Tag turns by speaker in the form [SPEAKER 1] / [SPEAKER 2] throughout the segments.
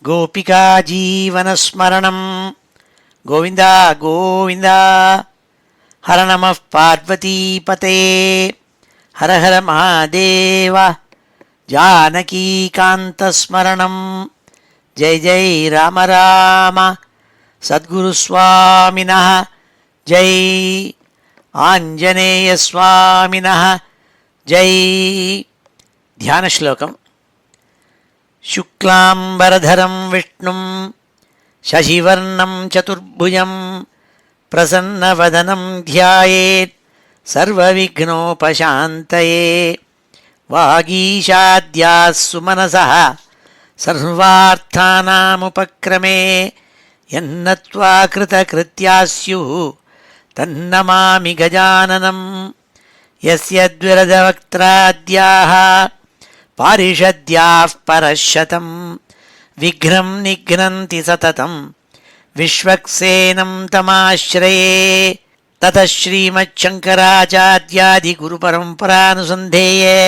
[SPEAKER 1] गोपिका जीवनस्मरणं गोविन्द गोविन्द। हर नमः पार्वतीपते हर हर महादेव। जानकीकान्तस्मरणं जय जय राम राम। सद्गुरुस्वामिनः जय, आञ्जनेयस्वामिनः जय। ध्यानश्लोकम्। शुक्लाम्बरधरं विष्णुं शशिवर्णं चतुर्भुजं प्रसन्नवदनं ध्यायेत् सर्वविघ्नोपशान्तये। वागीशाद्याः सुमनसः सर्वार्थानामुपक्रमे यन्नत्वा कृतकृत्याः स्युः तन्नमामि गजाननं। यस्य द्विरदवक्त्राद्याः पारिषद्याः परशतं विघ्नं निघ्नन्ति सततं विश्वक्सेनं तमाश्रये। ततः श्रीमच्छङ्कराचार्यादिगुरुपरम्परानुसन्धेये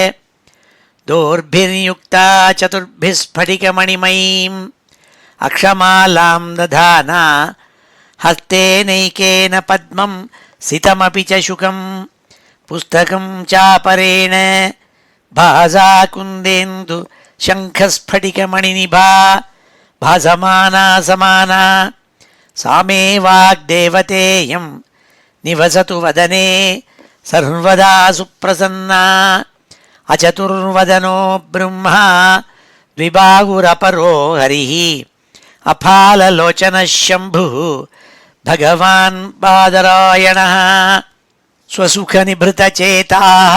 [SPEAKER 1] दोर्भिर्युक्ता चतुर्भिः स्फटिकमणिमयीम् अक्षमालां दधाना हस्तेनैकेन पद्मं सितमपि च शुकं पुस्तकं चापरेण भासा कुन्देन्दु शङ्खस्फटिकमणिनिभा भासमाना समाना। सा मे वाग्देवतेयं निवसतु वदने सर्वदा सुप्रसन्ना। अचतुर्वदनो ब्रह्मा द्विबाहुरपरो हरिः अफाललोचनः शम्भुः भगवान् बादरायणः। स्वसुखनिभृतचेताः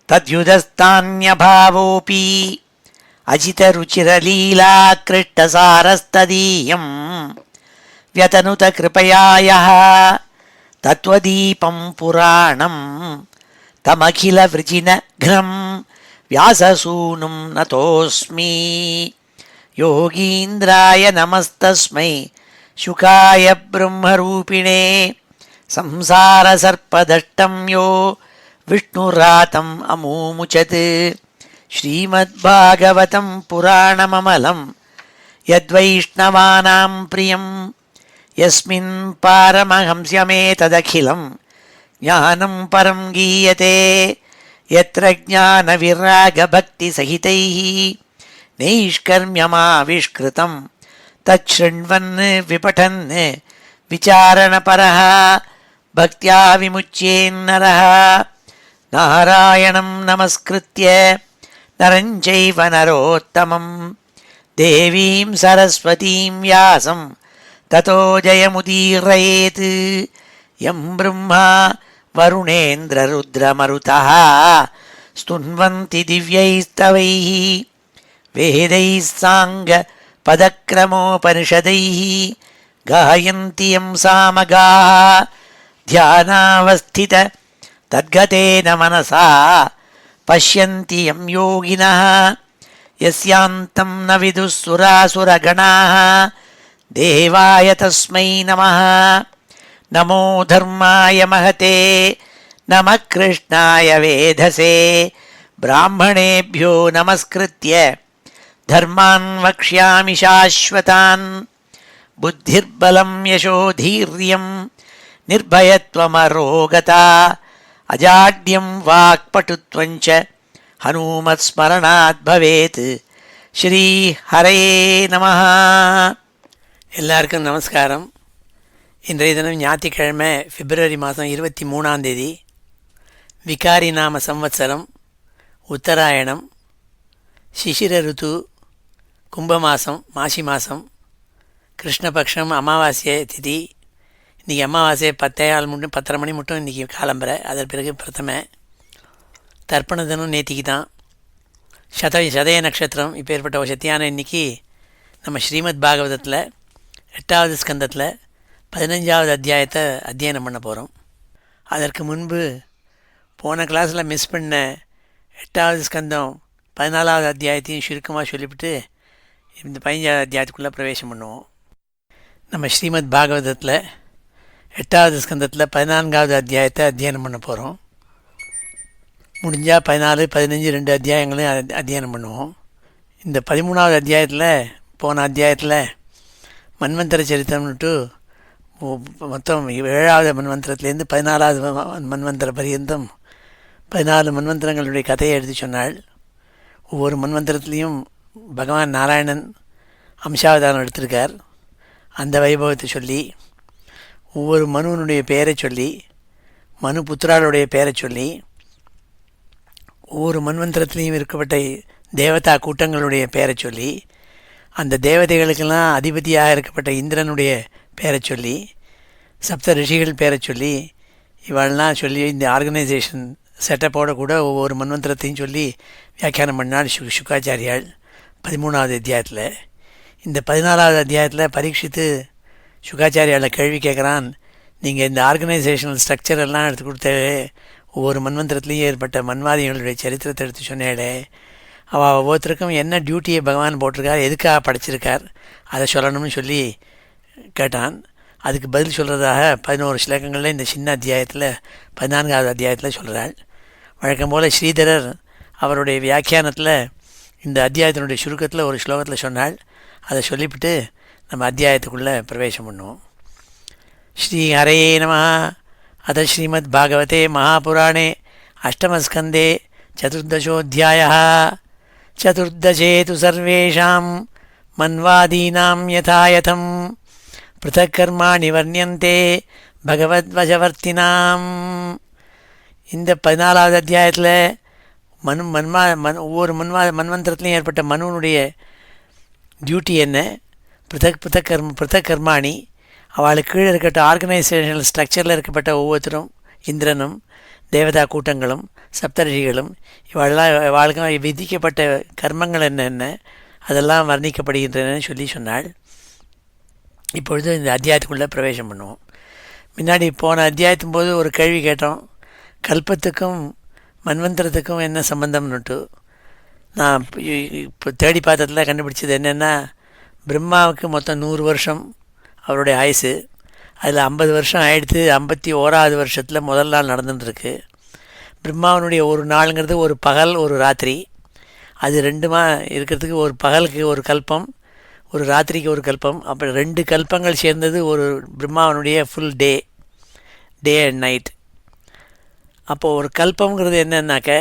[SPEAKER 1] तद्युदस्तान्यभावोऽपि अजितरुचिरलीलाकृष्टसारस्तदीयं व्यतनुतकृपया यः तत्त्वदीपं पुराणं तमखिलवृजिनघ्नं व्याससूनुं नतोऽस्मि। योगीन्द्राय नमस्तस्मै शुकाय ब्रह्मरूपिणे संसारसर्पदष्टं यो विष्णुरातम् अमूमुचत्। श्रीमद्भागवतं पुराणममलं यद्वैष्णवानां प्रियं यस्मिन् पारमहंस्यमेतदखिलं ज्ञानं परं गीयते। यत्र ज्ञानविरागभक्तिसहितैः नैष्कर्म्यमाविष्कृतं तच्छृण्वन् विपठन् विचारणपरः भक्त्या विमुच्येन्नरः। नारायणं नमस्कृत्य नरं चैव नरोत्तमं देवीं सरस्वतीं व्यासं ततो जयमुदीरयेत्। यं ब्रह्मा वरुणेन्द्ररुद्रमरुतः स्तुन्वन्ति दिव्यैस्तवैः वेदैः साङ्गपदक्रमोपनिषदैः गायन्ति यं सामगाः ध्यानावस्थित तद्गतेन मनसा पश्यन्ति यं योगिनः। यस्यान्तं न विदुः सुरासुरगणाः देवाय तस्मै नमः। नमो धर्माय महते नमः कृष्णाय वेधसे ब्राह्मणेभ्यो नमस्कृत्य धर्मान् वक्ष्यामि शाश्वतान्। बुद्धिर्बलं यशोधीर्यं निर्भयत्वमरोगता अजाड्यं वाक्पटुत्वञ्च हनुमत्स्मरणात् भवेत्। ஸ்ரீ ஹரயே நமஹ. எல்லாருக்கும் நமஸ்காரம். இன்றைய தினம் ஞாயிற்றுக்கிழமை பிப்ரவரி மாதம் 23 விகாரி நாம சம்வத்சரம் உத்தராயணம் சிசிர ருத்து கும்பமாசம் மாசி மாதம் கிருஷ்ணபக்ஷம் அமாவாசை திதி. இன்றைக்கி அமாவாசை 10:30 மணி மட்டும் இன்றைக்கி காலம்பரை. அதன் பிறகு பிரதம தர்ப்பண தினம் நேத்திக்கு தான். சதய நட்சத்திரம். இப்போ ஏற்பட்ட ஒரு சத்தியான இன்றைக்கி நம்ம ஸ்ரீமத் பாகவதத்தில் 8வது ஸ்கந்தத்தில் 15வது அத்தியாயத்தை அத்தியனம் பண்ண போகிறோம். அதற்கு முன்பு போன கிளாஸில் மிஸ் பண்ண 8வது ஸ்கந்தம் 14வது அத்தியாயத்தையும் சுருக்கமாக சொல்லிவிட்டு இந்த 15வது அத்தியாயத்துக்குள்ளே பிரவேசம் பண்ணுவோம். நம்ம ஸ்ரீமத் பாகவதத்தில் 8வது ஸ்கந்தத்தில் 14வது அத்தியாயத்தை அத்தியனம் பண்ண போகிறோம். முடிஞ்சால் 14, 15 2 அத்தியாயங்களையும் அத்தியனம் பண்ணுவோம். இந்த 13வது அத்தியாயத்தில் போன அத்தியாயத்தில் மன்வந்தர சரித்திரம்னுட்டு மொத்தம் 7வது மன்வந்தரத்துலேருந்து 14வது மன்வந்தர பரியந்தம் 14 மன்வந்தரங்களுடைய கதையை எடுத்து சொன்னாள். ஒவ்வொரு மன்வந்தரத்துலேயும் பகவான் நாராயணன் அம்சாவதாரம் எடுத்திருக்கார். அந்த வைபவத்தை சொல்லி, ஒவ்வொரு மனுவனுடைய பெயரை சொல்லி, மனு புத்திராளுடைய பெயரை சொல்லி, ஒவ்வொரு மன்வந்தரத்துலேயும் இருக்கப்பட்ட தேவதா கூட்டங்களுடைய பெயரை சொல்லி, அந்த தேவதைகளுக்கெல்லாம் அதிபதியாக இருக்கப்பட்ட இந்திரனுடைய பெயரை சொல்லி, சப்த ரிஷிகள் பெயரை சொல்லி, இவெல்லாம் சொல்லி இந்த ஆர்கனைசேஷன் செட்டப்போட கூட ஒவ்வொரு மன்வந்தரத்தையும் சொல்லி வியாக்கியானம் பண்ணால் சுக்காச்சாரியால் 13வது அத்தியாயத்தில். இந்த 14வது அத்தியாயத்தில் பரீட்சித்து சுக்காச்சாரியால் கேள்வி கேட்குறான். நீங்கள் இந்த ஆர்கனைசேஷனல் ஸ்ட்ரக்சர் எல்லாம் எடுத்து கொடுத்தே, ஒவ்வொரு மன்வந்தரத்துலேயும் ஏற்பட்ட மன்வாதிகளுடைய சரித்திரத்தை எடுத்து சொன்னேடே, அவள் ஒவ்வொருத்தருக்கும் என்ன டியூட்டியை பகவான் போட்டிருக்கார், எதுக்காக படைச்சிருக்கார், அதை சொல்லணும்னு சொல்லி கேட்டான். அதுக்கு பதில் சொல்கிறதாக 11 ஸ்லோகங்களில் இந்த சின்ன அத்தியாயத்தில் 14வது அத்தியாயத்தில் சொல்கிறாள். வழக்கம் போல் ஸ்ரீதரர் அவருடைய வியாக்கியானத்தில் இந்த அத்தியாயத்தினுடைய சுருக்கத்தில் ஒரு ஸ்லோகத்தில் சொன்னாள். அதை சொல்லிவிட்டு நம்ம அத்தியாயத்துக்குள்ளே பிரவேசம் பண்ணுவோம். ஸ்ரீ ஹரயே நமः. அத ஸ்ரீமத் பாகவதே மகாபுராணே அஷ்டமஸ்கந்தே சதுர்தசோऽध्यायः. சதுர்தசே து சர்வேஷாம் மன்வாதீனாம் யதாயதம் பிருதக் கர்மாணி வர்ணியந்தே பகவத்வசவர்த்தினாம். இந்த 14வது அத்தியாயத்தில் ஒவ்வொரு மன்வந்தரத்துலையும் ஏற்பட்ட மனுவனுடைய டியூட்டி என்ன, பிருத்தக் கர்மாணி, அவளுக்கு கீழே இருக்கட்ட ஆர்கனைசேஷனல் ஸ்ட்ரக்சரில் இருக்கப்பட்ட ஒவ்வொருத்தரும், இந்திரனும் தேவதா கூட்டங்களும் சப்தரிஷிகளும், இவாளுக்கும் விதிக்கப்பட்ட கர்மங்கள் என்னென்ன அதெல்லாம் வர்ணிக்கப்படுகின்றன சொல்லி சொன்னாள். இப்பொழுது இந்த அத்தியாயத்துக்குள்ளே பிரவேசம் பண்ணுவோம். முன்னாடி போன அத்தியாயத்தின் போது ஒரு கேள்வி கேட்டோம், கல்பத்துக்கும் மன்வந்தரத்துக்கும் என்ன சம்பந்தம்னுட்டு. நான் இப்போ தேடி பார்த்ததில் கண்டுபிடிச்சது என்னென்னா, பிரம்மாவுக்கு மொத்தம் 100 வருஷம் அவருடைய ஆயுசு. அதில் 50 வருஷம் ஆயிடுத்து. 51வது வருஷத்தில் முதல் நாள் நடந்துட்டுருக்கு. பிரம்மாவனுடைய ஒரு நாளுங்கிறது ஒரு பகல் ஒரு ராத்திரி. அது ரெண்டுமா இருக்கிறதுக்கு, ஒரு பகலுக்கு ஒரு கல்பம், ஒரு ராத்திரிக்கு ஒரு கல்பம். அப்புறம் 2 கல்பங்கள் சேர்ந்தது ஒரு பிரம்மாவனுடைய ஃபுல் டே அண்ட் நைட். அப்போது ஒரு கல்பங்கிறது என்னன்னாக்க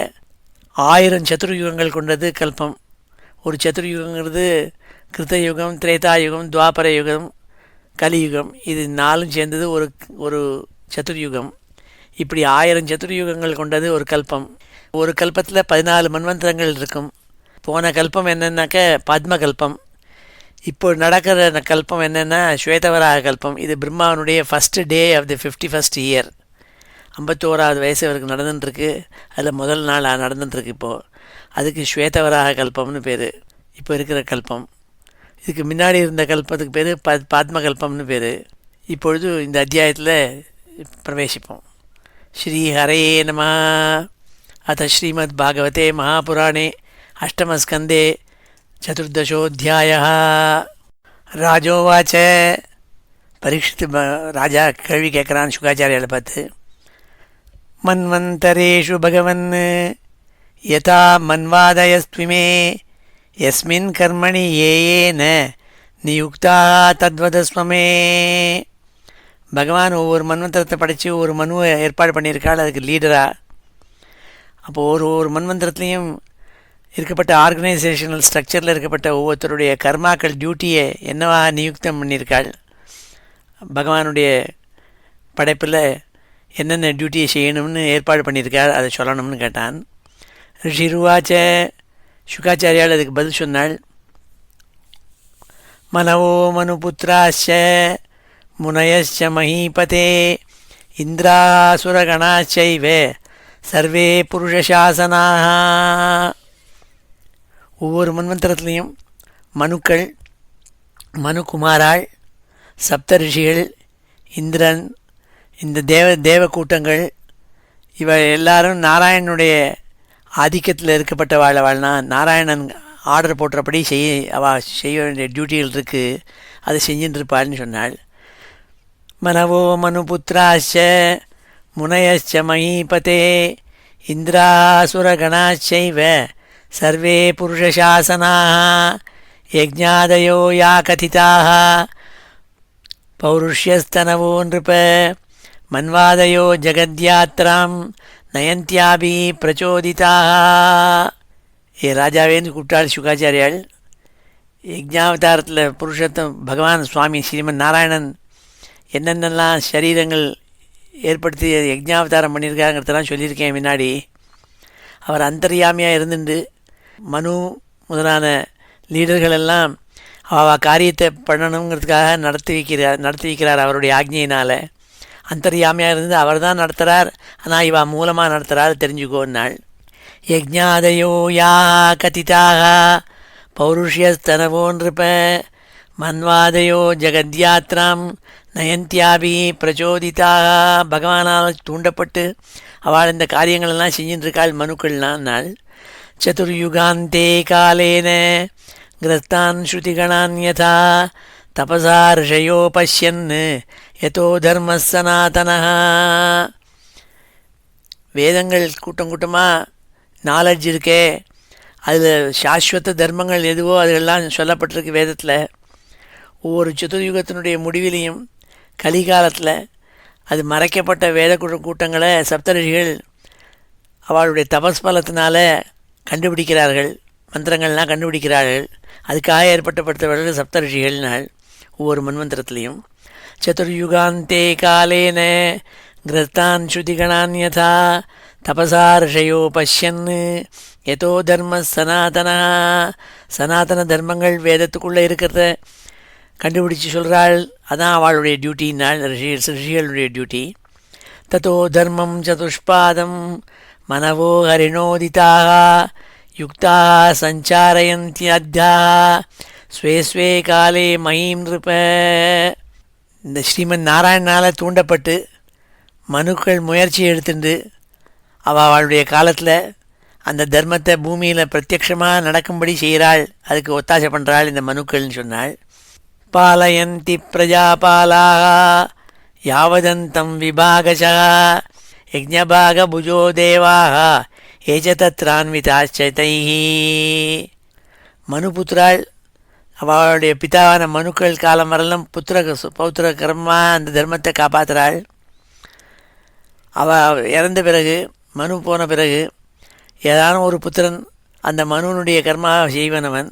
[SPEAKER 1] 1000 சதுர்யுகங்கள் கொண்டது கல்பம். ஒரு சதுர்யுகங்கிறது கிருத்தயுகம், திரேதாயுகம், துவாபர யுகம், கலியுகம். இது 4 சேர்ந்தது ஒரு சதுர்யுகம். இப்படி 1000 சதுர்யுகங்கள் கொண்டது ஒரு கல்பம். ஒரு கல்பத்தில் 14 மன்வந்தரங்கள் இருக்கும். போன கல்பம் என்னன்னாக்க பத்மகல்பம். இப்போ நடக்கிற கல்பம் என்னென்னா ஸ்வேதவராக கல்பம். இது பிரம்மாவனுடைய first day of the 51st year. 51வது வயசு அவருக்கு நடந்துட்டுருக்கு. அதில் முதல் நாள் நடந்துட்டுருக்கு. இப்போது அதுக்கு ஸ்வேதவராக கல்பம்னு பேர் இப்போ இருக்கிற கல்பம். இதுக்கு முன்னாடி இருந்த கல்பத்துக்கு பேர் பத்மகல்பம்னு பேர். இப்பொழுது இந்த அத்தியாயத்தில் பிரவேசிப்போம். ஸ்ரீ ஹரயே நமः. அத ஸ்ரீமத் பாகவதே மகாபுராணே அஷ்டமஸ்கந்தே சதுர்தசோऽध्यायः. ராஜோவாச்ச. பரீட்சித்து ராஜா கேள்வி கேட்குறான் சுகாச்சாரியால் பார்த்து. மன்வந்தரேஷு பகவன் யதா மன்வாதயஸ்த்விமே யஸ்மின் கர்மணி ஏன நியுக்தா தத்வதஸ்வமே. பகவான் ஒவ்வொரு மன்வந்தரத்தை படைத்து ஒரு மனுவை ஏற்பாடு பண்ணியிருக்காள், அதுக்கு லீடராக. அப்போது ஒரு மன்வந்தரத்துலேயும் இருக்கப்பட்ட ஆர்கனைசேஷனல் ஸ்ட்ரக்சரில் இருக்கப்பட்ட ஒவ்வொருத்தருடைய கர்மாக்கள் டியூட்டியை என்னவாக நியுக்தம் பண்ணியிருக்காள். பகவானுடைய படைப்பில் என்னென்ன டியூட்டியை செய்யணும்னு ஏற்பாடு பண்ணியிருக்காள், அதை சொல்லணும்னு கேட்டான். ரிஷிருவாச்ச. சுகாச்சாரியால் அதுக்கு பதில் சொன்னாள். மனவோ மனுபுத்திராச்ச முனயச்ச மஹீபதே இந்திராசுரகணாச்சைவ சர்வே புருஷசாசனாக. ஒவ்வொரு மன்வந்தரத்துலேயும் மனுக்கள், மனுகுமாராள், சப்த ரிஷிகள், இந்திரன், இந்த தேவ கூட்டங்கள், இவ எல்லாரும் நாராயணனுடைய ஆதிக்கத்தில் இருக்கப்பட்டவாழ்னா நாராயணன் ஆர்டர் போட்டுறபடி செய்ய வேண்டிய டியூட்டிகள் இருக்குது, அதை செஞ்சுட்டு இருப்பாள்னு சொன்னாள். மனவோ மனுபுத்திராச்ச முனயச்ச மஹீபதே இந்திராசுரகணாச்சைவ சர்வே புருஷசாசனாக யஜ்ஞாதயோ யா கதிதாக பௌருஷ்யஸ்தனவோ நிருப மன்வாதயோ ஜகத்யாத்ராம் நயந்தியாபி பிரச்சோதிதாக. ஏ ராஜாவேன்னு கூப்பிட்டாள் சுகாச்சாரியாள். யஜ்ஞாவதாரத்தில் புருஷோத்தம் பகவான் சுவாமி ஸ்ரீமன் நாராயணன் என்னென்னலாம் சரீரங்கள் ஏற்படுத்தி யஜ்ஞாவதாரம் பண்ணியிருக்காங்கிறதெல்லாம் சொல்லியிருக்கேன் முன்னாடி. அவர் அந்தர்யாமியாக இருந்துட்டு மனு முதலான லீடர்களெல்லாம் காரியத்தை பண்ணணுங்கிறதுக்காக நடத்தி வைக்கிறார் அவருடைய ஆக்ஞையினால். அந்தர்யாமியாக இருந்து அவர் தான் நடத்துகிறார், ஆனால் இவா மூலமாக நடத்துகிறார் தெரிஞ்சுக்கோன்னாள். யஜ்ஞாதயோ யா கதிதாக பௌருஷ்யஸ்தனவோ நிருப மன்வாதயோ ஜகத்யாத்ராம் நயந்தியாபி பிரச்சோதிதாக. பகவானால் தூண்டப்பட்டு அவள் இந்த காரியங்களெல்லாம் செஞ்சுட்டுருக்காள் மனுக்கள்லாம் நாள். சதுர்யுகாந்தே காலேன கிரஸ்தான் ஸ்ருதிகணான் யதா தபசா ரிஷயோ பஷ்யன் யதோ தர்ம சனாதனः. வேதங்கள் கூட்டம் கூட்டமாக நாலெட்ஜ் இருக்கே, அதில் சாஸ்வத தர்மங்கள் எதுவோ அதெல்லாம் சொல்லப்பட்டிருக்கு வேதத்தில். ஒவ்வொரு சதுர்யுகத்தினுடைய முடிவிலையும் கலிகாலத்தில் அது மறைக்கப்பட்ட வேத கூட்டங்களை சப்தரிஷிகள் அவளுடைய தபஸ்பலத்தினால கண்டுபிடிக்கிறார்கள், மந்திரங்கள்லாம் கண்டுபிடிக்கிறார்கள். அதுக்காக ஏற்பட்டப்படுத்தப்பட்ட சப்தரிஷிகள்னால் ஒவ்வொரு மன்வந்திரத்துலேயும். சதுர்யுகாந்தே காலேன கிரஸ்தான் ஸ்ருதிகணான் யதா தபசா ரிஷயோ பஷ்யன் யதோ தர்ம சனாதனா. சனாதன தர்மங்கள் வேதத்துக்குள்ளே இருக்கிறத கண்டுபிடிச்சி சொல்கிறாள். அதான் அவளுடைய டியூட்டினால், ரிஷிகளுடைய டியூட்டி. ததோ தர்மம் சதுஷ்பாதம் மனவோ ஹரிணோதிதாக யுக்தாக சஞ்சாரயந்தி அத்யாக ஸ்வே ஸ்வே காலே மஹீம் நிருப. இந்த ஸ்ரீமன் நாராயணனால் தூண்டப்பட்டு மனுக்கள் முயற்சி எடுத்துட்டு அவளுடைய காலத்தில் அந்த தர்மத்தை பூமியில் பிரத்யக்ஷமாக நடக்கும்படி செய்கிறாள், அதுக்கு ஒத்தாசை பண்ணுறாள் இந்த மனுக்கள்னு சொன்னாள். பாலயந்தி பிரஜாபாலாக யாவதந்தம் விபாகசः யஜ்ஞபாக புஜோ தேவாக ஏஜ தத்ரான்விதாச்சதைः. மனுபுத்திராள் அவளுடைய பிதாவான மனுக்கள் காலம் வரலாம் பௌத்திர கர்மா அந்த தர்மத்தை காப்பாற்றுறாள். அவள் இறந்த பிறகு மனு போன பிறகு ஏதான ஒரு புத்திரன் அந்த மனுனுடைய கர்மாவை செய்வனவன்.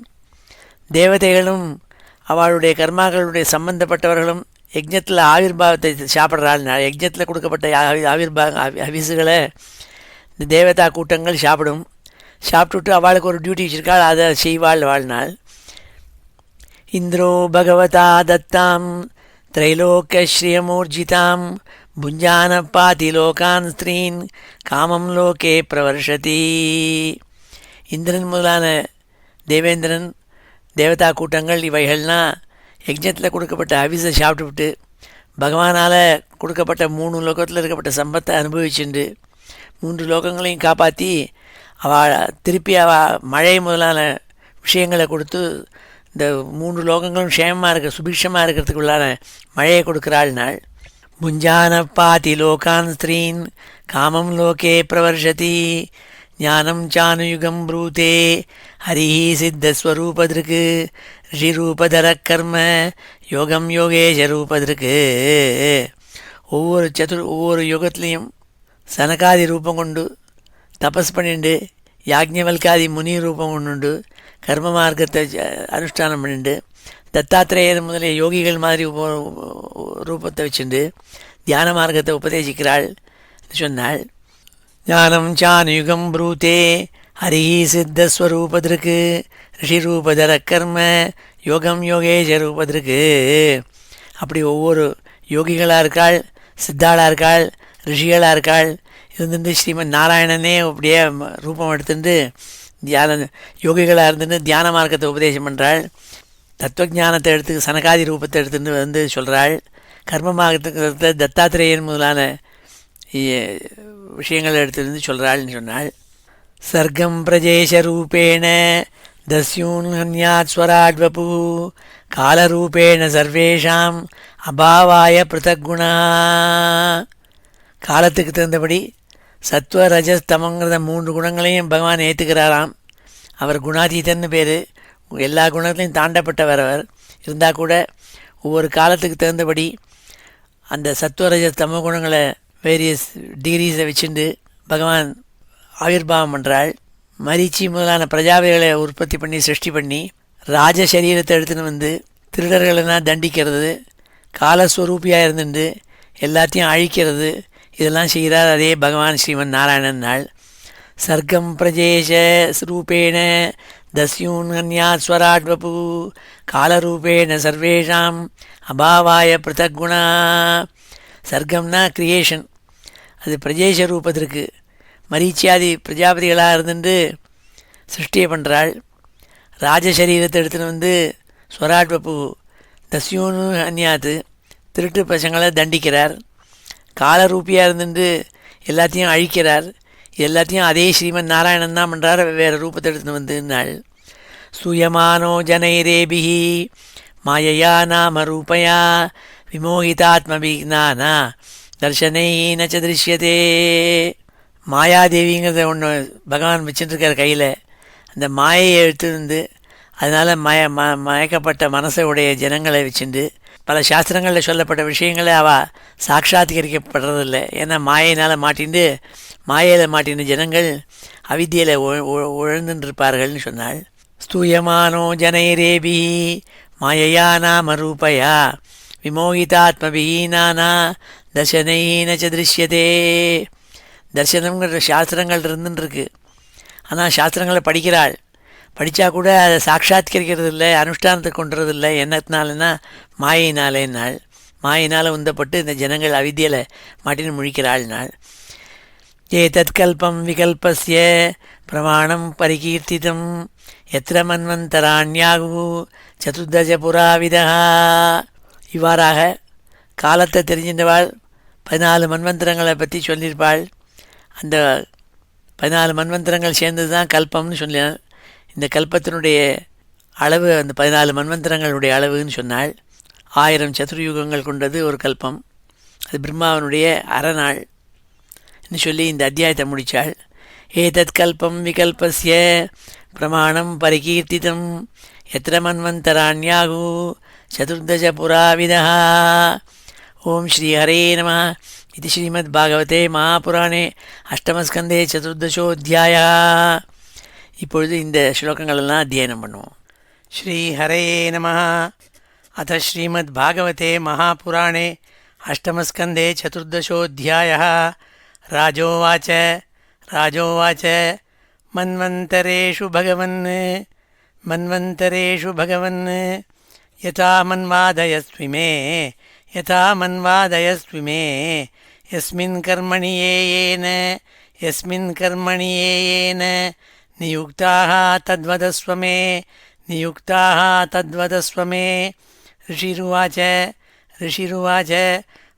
[SPEAKER 1] தேவதைகளும் அவளுடைய கர்மாக்களுடைய சம்பந்தப்பட்டவர்களும் யஜ்ஞத்தில் ஆவிர்பாவத்தை சாப்பிட்றாள். யஜ்ஞத்தில் கொடுக்கப்பட்ட அவிசுகளை இந்த தேவதா கூட்டங்கள் சாப்பிட்டுட்டு அவளுக்கு ஒரு டியூட்டி வச்சிருக்காள், அதை செய்வாள் வாழ்நாள். இந்திரோ பகவதா தத்தாம் திரைலோக்கியஸ்ரீயமூர்ஜிதாம் புஞ்சான பாதி லோகான் ஸ்திரீன் காமம் லோகே பிரவர்ஷதி. இந்திரன் முதலான தேவேந்திரன் தேவதா கூட்டங்கள் இவைகள்லாம் யஜ்ஞத்தில் கொடுக்கப்பட்ட அவிசை சாப்பிட்டுவிட்டு பகவானால் கொடுக்கப்பட்ட 3 லோகத்தில் இருக்கப்பட்ட சம்பத்தை அனுபவிச்சுண்டு 3 லோகங்களையும் காப்பாற்றி திருப்பி மழை முதலான விஷயங்களை கொடுத்து இந்த 3 லோகங்களும் க்ஷேமமாக சுபிக்ஷமாக இருக்கிறதுக்குள்ளான மழையை கொடுக்குறாள் நாள். புஞ்சான பாதி லோகான் ஸ்திரீன் காமம் லோகே பிரவர்ஷதி ஞானம் சானுயுகம் ப்ரூதே ஹரிஹி சித்தஸ்வரூபதிருக்கு ரிஷிரூபதர கர்ம யோகம் யோகேஷ ரூபதிருக்கு. ஒவ்வொரு யுகத்துலேயும் சனகாதி ரூபம் கொண்டு தபஸ் பண்ணிண்டு யாக்ஞவல்காதி முனி ரூபம் கொண்டு கர்ம மார்க்கத்தை அனுஷ்டானம் பண்ணிண்டு தத்தாத்திரேயர் முதலிய யோகிகள் மாதிரி ரூபத்தை வச்சுண்டு தியான மார்க்கத்தை உபதேசிக்கிறாள் சொன்னாள். ஞானம் சானுயுகம் ப்ரூதே ஹரிஹி சித்தஸ்வரூபதிருக்கு ரிஷிரூபதர கர்ம யோகம் யோகேஷ ரூபதிருக்கு. அப்படி ஒவ்வொரு யோகிகளாக இருக்காள், சித்தாளாக இருக்காள், ரிஷிகளாக இருக்காள். இருந்துட்டு ஸ்ரீமன் நாராயணனே அப்படியே ரூபம் எடுத்துட்டு யோகிகளாக இருந்துட்டு தியான மார்க்கத்தை உபதேசம் பண்ணுறாள். தத்துவஜானத்தை எடுத்து சனகாதி ரூபத்தை எடுத்துட்டு சொல்கிறாள். கர்மமாகத்துக்கு தத்தாத்திரேயன் முதலான விஷயங்களை எடுத்துருந்து சொல்கிறாள்னு சொன்னாள். சர்க்கம் பிரஜேஷ ரூபேண தஸ்யூன் ஹன்யாத் ஸ்வராட்வபு காலரூபேண சர்வேஷாம் அபாவாய பிருத்தக் குணா. காலத்துக்கு தகுந்தபடி சத்வ ரஜஸ் தமங்கிறத 3 குணங்களையும் பகவான் ஏற்றுக்கிறாராம். அவர் குணாதீதன்னு பேர். எல்லா குணத்திலையும் தாண்டப்பட்டவர் அவர். இருந்தால் கூட ஒவ்வொரு காலத்துக்கு தகுந்தபடி அந்த சத்வரஜ தமோ குணங்களை வேரியஸ் டிகிரிஸை வச்சுட்டு பகவான் ஆவிர்வாவம் பண்ணுறாள். மரீச்சி முதலான பிரஜாபதிகளை உற்பத்தி பண்ணி சிருஷ்டி பண்ணி ராஜ சரீரத்தை எடுத்துன்னு வந்து திருடர்களெல்லாம் தண்டிக்கிறது, காலஸ்வரூபியாக இருந்துட்டு எல்லாத்தையும் அழிக்கிறது, இதெல்லாம் செய்கிறார் அதே பகவான் ஸ்ரீமன் நாராயணன் நாள். சர்க்கம் பிரஜேஷ ரூபேண தஸ்யூன்யாத் ஸ்வராட்வபு காலரூபேண சர்வேஷாம் அபாவாய பிருத்தக் குணா. சர்க்கம்னா கிரியேஷன், அது பிரஜேஷ ரூபத்திற்கு மரீச்சியாதி பிரஜாபதிகளாக இருந்துட்டு சிருஷ்டியை பண்ணுறாள். ராஜசரீரத்தை எடுத்துன்னு வந்து ஸ்வராட்வபு தஸ்யூனு அந்யாத்து திருட்டு பசங்களை தண்டிக்கிறார். காலரூபியாக இருந்துட்டு எல்லாத்தையும் அழிக்கிறார். எல்லாத்தையும் அதே ஸ்ரீமன் நாராயணன் தான் பண்ணுறார், வேறு ரூபத்தை எடுத்துன்னு வந்துன்னாள். ஸ்தூயமானோ ஜனைரேபிஹி மாயையா நாம ரூபயா விமோகிதாத்மபிக்னானா தர்ஷனை நச்ச திருஷ்யதே. மாயாதேவிங்கிறத ஒன்று பகவான் வச்சுட்டுருக்கார் கையில். அந்த மாயையை எடுத்து வந்து அதனால் மயக்கப்பட்ட மனசை உடைய ஜனங்களை வச்சுட்டு பல சாஸ்திரங்களில் சொல்லப்பட்ட விஷயங்களை அவள் சாட்சாத்கரிக்கப்படுறதில்லை. ஏன்னா மாயினால் மாட்டின்னு ஜனங்கள் அவித்தியில் உழந்துருப்பார்கள்னு சொன்னாள். ஸ்தூயமானோ ஜனைரேபி மாயையா நாம ரூபயா விமோகிதாத்மபிஹீனானா தர்சனைன ச திருஷ்யதே. தர்சனங்கிற சாஸ்திரங்கள் இருந்துருக்கு. ஆனால் சாஸ்திரங்களை படிக்கிறாள். படித்தா கூட அதை சாட்சாத்கரிக்கிறது இல்லை, அனுஷ்டானத்துக்கு கொண்டுறதில்லை. என்னத்தினாலன்னா மாயினாலேன்னாள். மாயினால் உந்தப்பட்டு இந்த ஜனங்கள் அவித்தியில் மாட்டின்னு முழிக்கிறாள் நாள். ஏதத் கல்பம் விகல்பஸ்ய பிரமாணம் பரிகீர்த்திதம் எத்திர மன்வந்தராண்யாகு சதுர்தச புராவிதா. இவ்வாறாக காலத்தை தெரிஞ்சின்றவாள் 14 மன்வந்தரங்களை பற்றி சொல்லியிருப்பாள். அந்த 14 மன்வந்தரங்கள் சேர்ந்தது தான் கல்பம்னு சொன்னாள். இந்த கல்பத்தினுடைய அளவு அந்த 14 மன்வந்தரங்களுடைய அளவுன்னு சொன்னாள். 1000 சதுர்யுகங்கள் கொண்டது ஒரு கல்பம். அது பிரம்மாவனுடைய அறநாள் சொல்லி இந்த அத்தியாயத்தை முடித்தாள். ஏதத் கல்பம் விகல்பஸ்ய பிரமாணம் பரிகீர்த்திதம் எத்திர மன்வந்தராண்யாகு சதுர்தச புராவிதா. ஓம் ஸ்ரீ ஹரே நமः. இது ஸ்ரீமத் பாகவதே மகாபுராணே அஷ்டமஸ்கந்தே சதுர்தசோऽத்தியாய. இப்பொழுது இந்த ஸ்லோகங்களெல்லாம் அத்தியனம் பண்ணுவோம். ஸ்ரீ ஹரே நமः. அத ஸ்ரீமத் பாகவதே மகாபுராணே அஷ்டமஸ்கந்தே சதுர்தசோऽத்தியாயः. ராஜோவாச்ச மன்வந்தரேஷு பகவன் யதா மன்வாதயஸ்விமே யஸ்மின் கர்மணி ஏயேன நியுக்தாः தத்வதஸ்வ மே. ऋषिरुवाच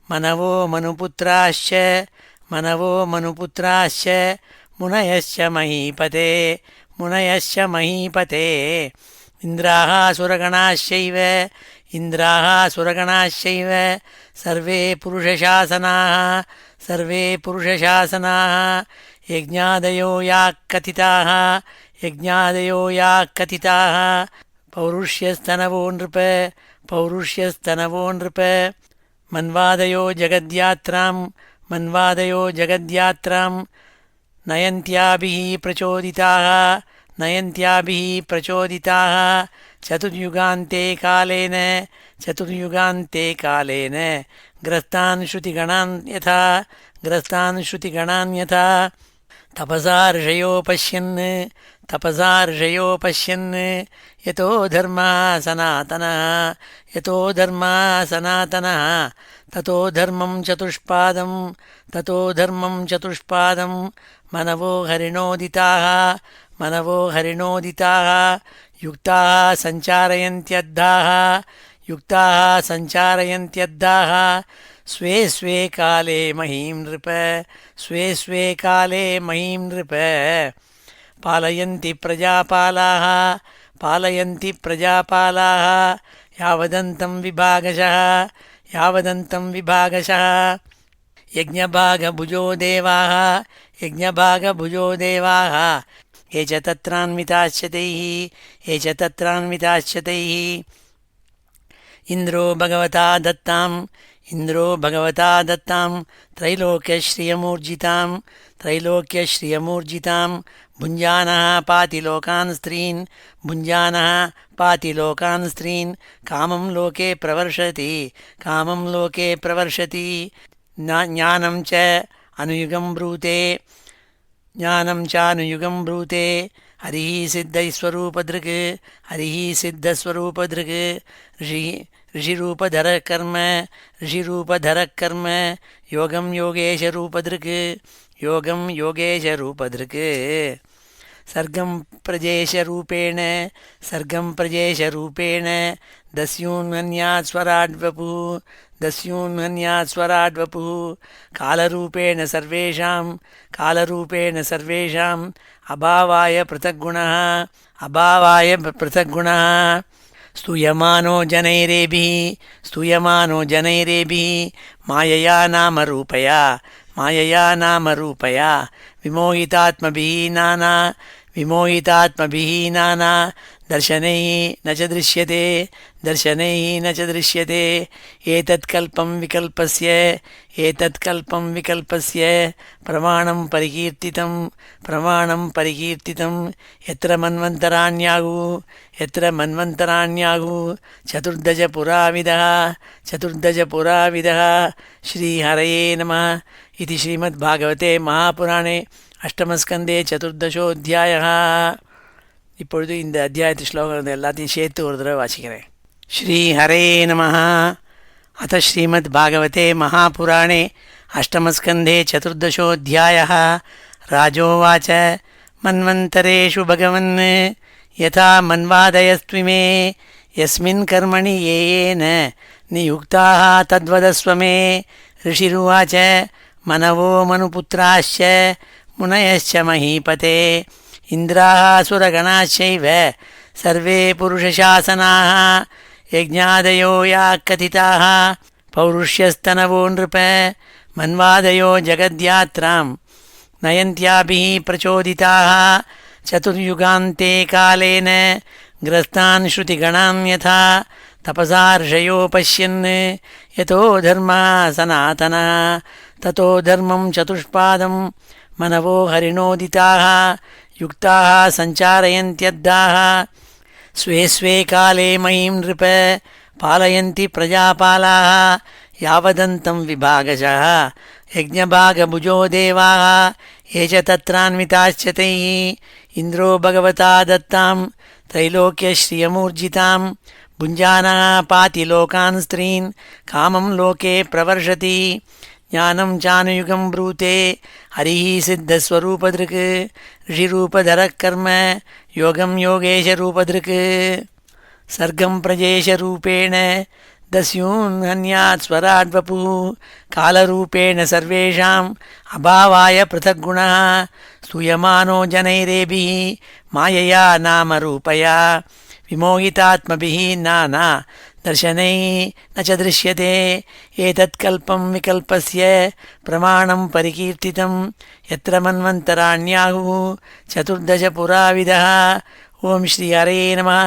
[SPEAKER 1] मनवो मनुपुत्राश्च मुनयश्च महीपते इन्द्राः सुरगणाश्चैव सर्वे पुरुषशासनाः यज्ञादयो याः कथिताः पौरुष्यस्तनवो नृप मन्वादयो जगद्यात्रां नयन्त्याभिः प्रचोदिताः चतुर्युगान्ते कालेन ग्रस्तान् श्रुतिगणान् यथा तपसा ऋषयो पश्यन् यतो धर्मः सनातनः ततो धर्मं चतुष्पादं मनवो हरिणोदिताः युक्ताः सञ्चारयन्त्यद्धाः स्वे स्वे काले महीं नृप पालयन्ति प्रजापालाः यावदन्तं विभागशः यज्ञभागभुजो देवाः ये च तत्रान्विताश्चतैः ये च तत्रान्विताश्चतैः इन्द्रो भगवता दत्तां त्रैलोक्यश्रियमूर्जितां भुञ्जानः पाति लोकान् स्त्रीन् कामं लोके प्रवर्षति ज्ञानं च अनुयुगं ब्रूते हरिः सिद्धस्वरूपदृक् ऋषिरूपधरः कर्म योगं योगेशरूपदृक् सर्गं प्रजेशरूपेण दस्यून्मन्यात् स्वराड्वपुः कालरूपेण सर्वेषाम् अभावाय पृथग्गुणः स्तूयमानो जनैरेभिः मायया नामरूपया विमोहितात्मभिः नाना दर्शनैः न च दृश्यते एतत्कल्पं विकल्पस्य प्रमाणं परिकीर्तितं यत्र मन्वन्तराण्याहुः चतुर्दश श्रीहरये नमः इति श्रीमद्भागवते महापुराणे அஷ்டமஸ்கந்தே சதுர்தசோத்தியாய. இப்பொழுது இந்த அத்தியாயத்து ஸ்லோகம் எல்லாத்தையும் சேர்த்து ஒரு தடவை வாசிக்கிறேன். ஸ்ரீ ஹரே நமः. அத ஸ்ரீமத் பாகவதே மகாபுராணே அஷ்டமஸ்கந்தே சதுர்தசோத்தியாயः. ராஜோவாச்ச மன்வந்தரேஷு பகவன் யதா மன்வாதயஸ்த்விமே யஸ்மின் கர்மணி ஏன நியுக்தாः தத்வதஸ்வ மே. ऋषिरुवाच मनवो मनुपुत्राश्च मुनयश्च महीपते इन्द्राः सुरगणाश्चैव सर्वे पुरुषशासनाः यज्ञादयो याः कथिताः पौरुष्यस्तनवो नृप मन्वादयो जगद्यात्रां नयन्त्याभिः प्रचोदिताः चतुर्युगान्ते कालेन ग्रस्तान् श्रुतिगणान् यथा तपसा ऋषयो पश्यन् यतो धर्मः सनातनः ततो धर्मं चतुष्पादं मनवो हरिणोदिताः युक्ताः सञ्चारयन्त्यद्दाः स्वे स्वे काले महीं नृप पालयन्ति प्रजापालाः यावदन्तं विभागशः यज्ञभागभुजो देवाः ये च तत्रान्विताश्च तैः इन्द्रो भगवता दत्तां त्रैलोक्यश्रियमूर्जितां भुञ्जानः पाति लोकान् स्त्रीन् कामं लोके प्रवर्षति ज्ञानं चानुयुगं ब्रूते हरिः सिद्धस्वरूपदृक् ऋषिरूपधरः कर्म योगं योगेशरूपदृक् सर्गं प्रजेशरूपेण दस्यून्हन्यात् स्वराड्वपुः कालरूपेण सर्वेषाम् अभावाय पृथग्गुणः स्तूयमानो जनैरेभिः मायया नामरूपया विमोहितात्मभिः नाना दर्शनैः न च दृश्यते एतत्कल्पं विकल्पस्य प्रमाणं परिकीर्तितं यत्र मन्वन्तराण्याहुः चतुर्दशपुराविदः. ओम श्री हरे नमः.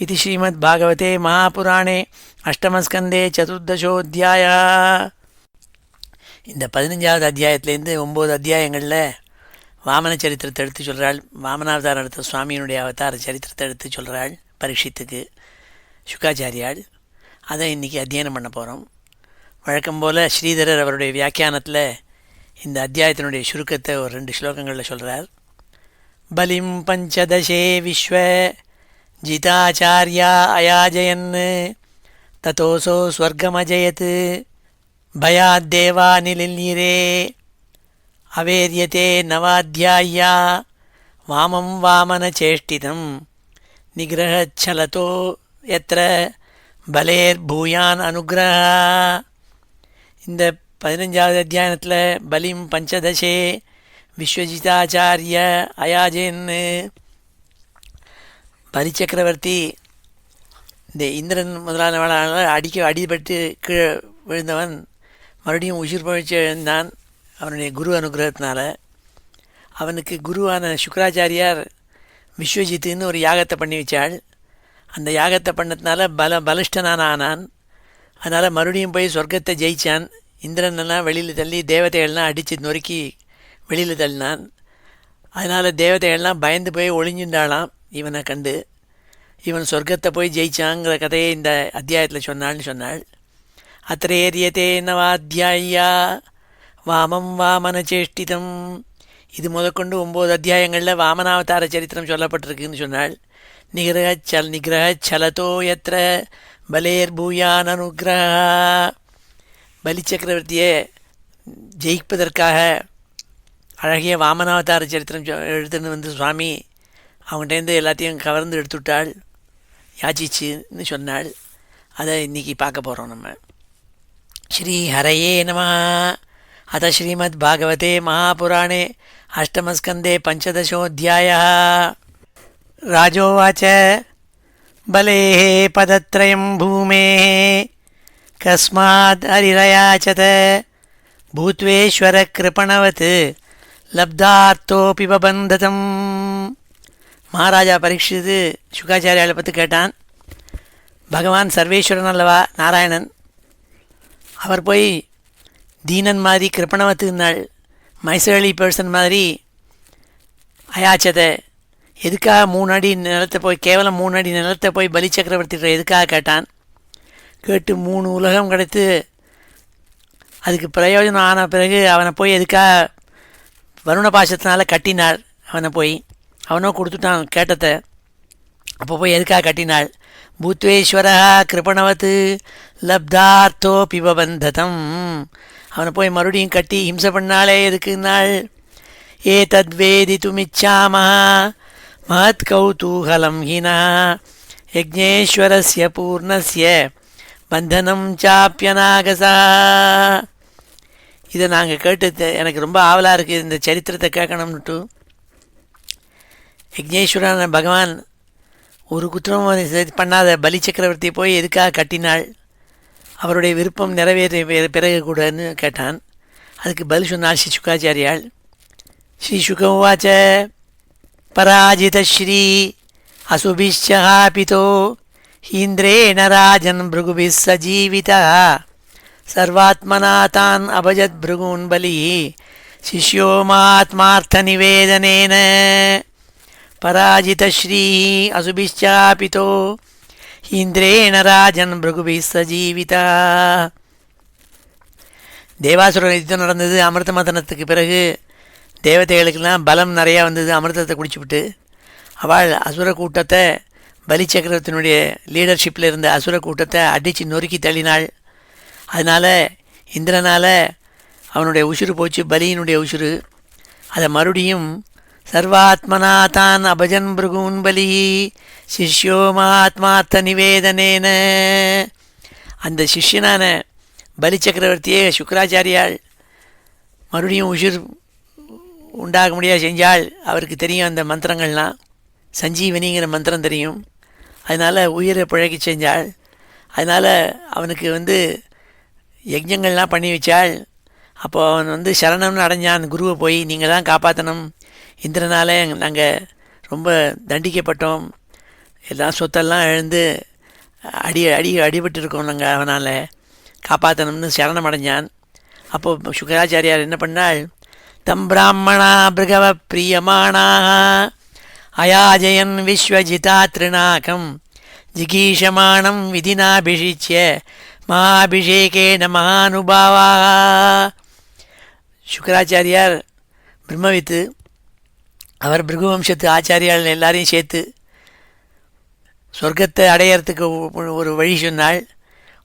[SPEAKER 1] इति श्रीमद्भागवते महापुराणे அஷ்டமஸ்கந்தே சதுர்தசோத்தியாய. இந்த 15வது அத்தியாயத்திலேருந்து 9 அத்தியாயங்களில் வாமன சரித்திரத்தை எடுத்து சொல்கிறாள். வாமனாவதாரம் எடுத்த சுவாமியினுடைய அவதார சரித்திரத்தை எடுத்து சொல்கிறாள் பரீட்சித்துக்கு சுகாச்சாரியாள். அதை இன்றைக்கி அத்தியனம் பண்ண போகிறோம். வழக்கம் போல் ஸ்ரீதரர் அவருடைய வியாக்கியானத்தில் இந்த அத்தியாயத்தினுடைய சுருக்கத்தை ஒரு 2 ஸ்லோகங்களில் சொல்கிறார். பலிம் பஞ்சதசே விஸ்வ ஜிதாச்சாரியா அயாஜயன் ததோசோ ஸ்வர்கமஜயத் பயாத்தேவா நிலில்யரே அவேரியதே நவாத்தியாயா வாமம் வாமனச்சேஷ்டிதம் நிகிரஹச்சலதோ யத்ர பலேர் பூயான் அனுகிரஹ. இந்த 15வது அத்தியாயத்தில் பலிம் பஞ்சதசே விஸ்வஜிதாச்சாரிய அயாஜன்னு பலிச்சக்கரவர்த்தி இந்த இந்திரன் முதலானவளால் அடிபட்டு கீழே விழுந்தவன் மறுபடியும் உயிர் பழிச்சு எழுந்தான் அவனுடைய குரு அனுகிரகத்தினால. அவனுக்கு குருவான சுக்கராச்சாரியார் விஸ்வஜித்துன்னு ஒரு யாகத்தை பண்ணி வச்சாள். அந்த யாகத்தை பண்ணதுனால பலிஷ்டனான ஆனான். அதனால் மறுபடியும் போய் சொர்க்கத்தை ஜெயித்தான். இந்திரனெல்லாம் வெளியில் தள்ளி தேவதைகள்லாம் அடித்து நொறுக்கி வெளியில் தள்ளினான். அதனால் தேவதைகள்லாம் பயந்து போய் ஒளிஞ்சுண்டாளாம் இவனை கண்டு. இவன் சொர்க்கத்தை போய் ஜெயிச்சாங்கிற கதையை இந்த அத்தியாயத்தில் சொன்னாள்னு சொன்னாள். அத்திரேரியத்தே நவாத்தியாயா வாமம் வாமன சேஷ்டிதம். இது முதற்கொண்டு 9 அத்தியாயங்களில் வாமனாவதார சரித்திரம் சொல்லப்பட்டிருக்குன்னு சொன்னாள். நிகிரக சலதோ யத்ர பலேர் பூயான் அனுகிரகா. பலி சக்கரவர்த்தியை ஜெயிப்பதற்காக அழகிய வாமனாவதார சரித்திரம் எழுதுன்னு வந்து சுவாமி அவங்கள்டேருந்து எல்லாத்தையும் கவர்ந்து எடுத்துவிட்டாள், யாச்சிச்சுன்னு சொன்னாள். அதை இன்றைக்கி பார்க்க போகிறோம் நம்ம. ஸ்ரீ ஹரயே நமः. அத ஸ்ரீமத் பாகவதே மகாபுராணே அஷ்டமஸ்கந்தே பஞ்சதசோऽध्यायः. ராஜோவாச்ச பலேः பதத்ரயம் பூமேः கஸ்மாத் ஹரிரயாச்சத பூத்வேஸ்வர கிருபணவத் லப்தார்த்தோபி பபந்ததம். மகாராஜா பரீட்சித்து சுகாச்சாரியாவை பற்றி கேட்டான். பகவான் சர்வேஸ்வரன் அல்லவா நாராயணன், அவர் போய் தீனன் மாதிரி கிருப்பணவத்துனாள், மைசரளி பர்சன் மாதிரி அயாச்சதை எதுக்காக 3 அடி நிலத்தை போய் கேவலம் 3 அடி நிலத்தை போய் பலி சக்கரவர்த்திகிட்ட எதுக்காக கேட்டான். கேட்டு 3 உலகம் கிடைத்து அதுக்கு பிரயோஜனம் ஆன பிறகு அவனை போய் எதுக்காக வருண பாசத்தினால கட்டினாள். அவனோ கொடுத்துட்டான் கேட்டதை. அப்போ போய் எதுக்காக கட்டினாள். பூத்வேஸ்வர கிருபணவத்து லப்தார்த்தோ பிபபந்ததம். அவனை போய் மறுபடியும் கட்டி ஹிம்சை பண்ணாலே எதுக்குன்னாள். ஏ தத்வேதி துமிச்சாம மஹத் கௌதூகலம் ஹினா யஜ்ஞேஸ்வரஸ்ய பூர்ணஸ்ய பந்தனம் சாப்பியநாகசா. இதை நாங்கள் கேட்டு எனக்கு ரொம்ப ஆவலாக இருக்குது இந்த சரித்திரத்தை கேட்கணும்னுட்டு. யஜ்ஞேஸ்வரன் பகவான் ஒரு குற்றம் பண்ணாத பலி சக்கரவர்த்தியை போய் எதுக்காக கட்டினாள், அவருடைய விருப்பம் நிறைவேறிய பிறகு கூடன்னு கேட்டான். அதுக்கு பதில் சொன்னாள் ஸ்ரீ சுகாச்சாரியாள். ஸ்ரீ சுகவாச்ச பராஜித ஸ்ரீ அசுபிஷ்சஹாபிதோ ஹீந்திரேண ராஜன் பிருகுபிஸ் சஜீவிதா சர்வாத்மனா தான் அபஜத் பிருகுன் பலி சிஷ்யோ மாத்மார்த்த நிவேதனேன. பராஜித ஸ்ரீ அசுபிஷ்சாபிதோ இந்திரேண ராஜன் பிருகுபிஸ் சஜீவிதா. தேவாசுர யுத்தம் நடந்தது. அமிர்த மதனத்துக்கு பிறகு தேவதைகளுக்கெல்லாம் பலம் நிறையா வந்தது. அமிர்தத்தை குடிச்சுவிட்டு அவள் அசுர கூட்டத்தை பலி சக்கரவர்த்தியினுடைய லீடர்ஷிப்பில் இருந்த அசுர கூட்டத்தை அடித்து நொறுக்கி தள்ளினாள். அதனால் இந்திரனால் அவனுடைய உசுறு போச்சு, பலியினுடைய உசுறு. அதை மறுபடியும் சர்வாத்மனா தான் அபஜன் பிருகுன் பலி சிஷ்யோ மகாத்மார்த்த நிவேதனேன. அந்த சிஷ்யனான பலி சக்கரவர்த்தியே சுக்கராச்சாரியால் மறுபடியும் உயிர் உண்டாக முடியாது செஞ்சால். அவருக்கு தெரியும் அந்த மந்திரங்கள்லாம், சஞ்சீவனிங்கிற மந்திரம் தெரியும். அதனால் உயிரை பிழைக்க செஞ்சாள். அதனால் அவனுக்கு யஜ்ஞங்கள்லாம் பண்ணி வச்சாள். அப்போது அவன் சரணம்னு அடைஞ்சான் குருவை போய், நீங்கள் தான் காப்பாற்றணும், இந்திரனால் நாங்கள் ரொம்ப தண்டிக்கப்பட்டோம், எல்லாம் சொத்தெல்லாம் இழந்து அடிபட்டிருக்கோம், நாங்கள் அவனால் காப்பாற்றணும்னு சரணம் அடைஞ்சான். அப்போது சுக்கராச்சாரியார் என்ன பண்ணாள். தம் பிராமணா பிருகவ பிரியமானாக அயாஜயன் விஸ்வஜிதா திருநாகம் ஜிகீஷமானம் விதினாபிஷிச்சிய மகாபிஷேகேன மகானுபாவா. சுக்கராச்சாரியார் பிரம்மவித்து, அவர் பிருகுவம்சத்து ஆச்சாரியால் எல்லாரையும் சேர்த்து சொர்க்கத்தை அடையிறதுக்கு ஒரு வழி சொன்னாள்.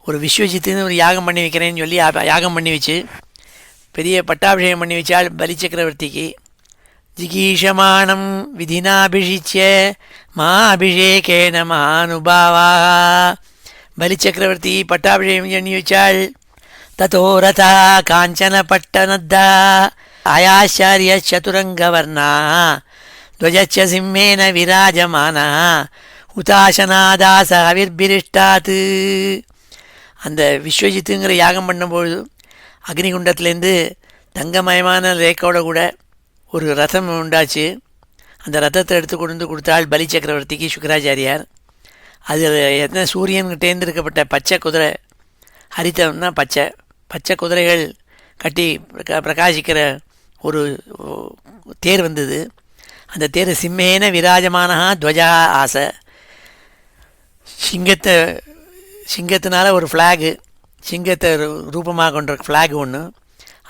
[SPEAKER 1] ஒரு விஸ்வஜித்துன்னு ஒரு யாகம் பண்ணி வைக்கிறேன்னு சொல்லி யாகம் பண்ணி வச்சு பெரிய பட்டாபிஷேகம் பண்ணி வச்சாள் பலி சக்கரவர்த்திக்கு. ஜிகீஷமானம் விதினாபிஷிச்சிய மகாபிஷேகேன மகானுபாவா. பலி சக்கரவர்த்தி பட்டாபிஷேகம் பண்ணி வச்சாள். ததோ ரதா காஞ்சன பட்டனத்தா ஆயாச்சாரிய சதுரங்கவர்ணா துவஜச்ச சிம்மேன விராஜமானா உதாசனாதாச அவிர்பிரிஷ்டாத்து. அந்த விஸ்வஜித்துங்கிற யாகம் பண்ணும்பொழுது அக்னிகுண்டத்துலேருந்து தங்கமயமான ரேக்கோட கூட ஒரு ரதம் உண்டாச்சு. அந்த ரத்தத்தை எடுத்து கொண்டு வந்து கொடுத்தாள் பலி சக்கரவர்த்திக்கு சுக்கராச்சாரியார். அது என்ன சூரியன்கிட்டேருந்து இருக்கப்பட்ட பச்சை குதிரை, ஹரித்தம்னா பச்சை பச்சை குதிரைகள் கட்டி பிரகாசிக்கிற ஒரு தேர் வந்தது. அந்த தேர் சிம்மேன விராஜமான துவஜா ஆசை, சிங்கத்தினால ஒரு ஃப்ளாகு, சிங்கத்தை ரூபமாக கொண்ட ஃப்ளாக் ஒன்று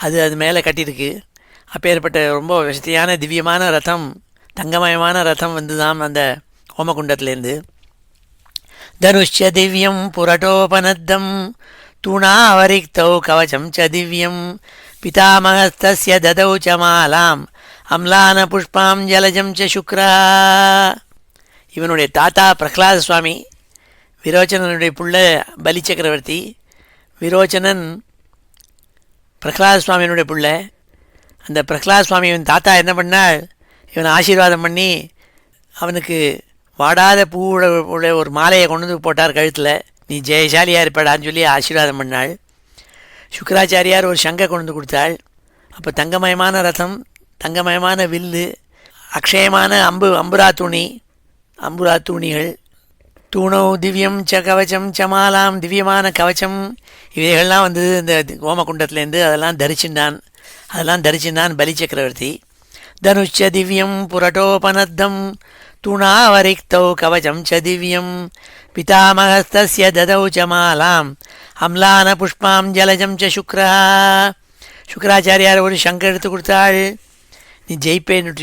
[SPEAKER 1] அது மேலே கட்டியிருக்கு. அப்பேற்பட்ட ரொம்ப வசதியான திவ்யமான ரதம், தங்கமயமான ரதம் வந்துதான் அந்த ஹோமகுண்டத்துலேருந்து. தனுஷ்ய திவ்யம் புரட்டோபனத்தம் தூணாவரிக்தௌ கவச்சம் ச திவ்யம் பிதாமகஸ்தஸ்ய ததௌ ச மாலாம் அம்லான புஷ்பாம் ஜலஜம் ச சுக்ரா. இவனுடைய தாத்தா பிரகலாத சுவாமி, விரோச்சனனுடைய புள்ள பலி சக்கரவர்த்தி. விரோச்சனன் பிரகலாத சுவாமியினுடைய புள்ள. அந்த பிரகலாத சுவாமி இவன் தாத்தா என்ன பண்ணால், இவனை ஆசீர்வாதம் பண்ணி அவனுக்கு வாடாத பூவோட ஒரு மாலையை கொண்டு வந்து போட்டார் கழுத்தில். நீ ஜெயசாலியாக இருப்படான்னு சொல்லி ஆசீர்வாதம் பண்ணாள். சுக்கராச்சாரியார் ஒரு சங்கை கொண்டு வந்து கொடுத்தாள். அப்போ தங்கமயமான ரதம், தங்கமயமான வில்லு, அக்ஷயமான அம்புரா தூணிகள், தூணோ திவ்யம் ச கவச்சம் சமாலாம், திவ்யமான கவச்சம், இவைகள்லாம் வந்தது இந்த ஹோமகுண்டத்துலேருந்து. அதெல்லாம் தரிச்சின்றான் பலி சக்கரவர்த்தி. தனுஷ திவ்யம் புரட்டோபனத்தம் தூணாவரிக்தௌ கவச்சம் ச திவ்யம் பிதாமகஸ்தஸ்ய ததௌ ச மாலாம் அம்லான புஷ்பாம் ஜலஜம் ச சுக்ரா. சுக்கராச்சாரியார் ஒரு சங்கை எடுத்து கொடுத்தாள். நீ ஜெயிப்பேன்னு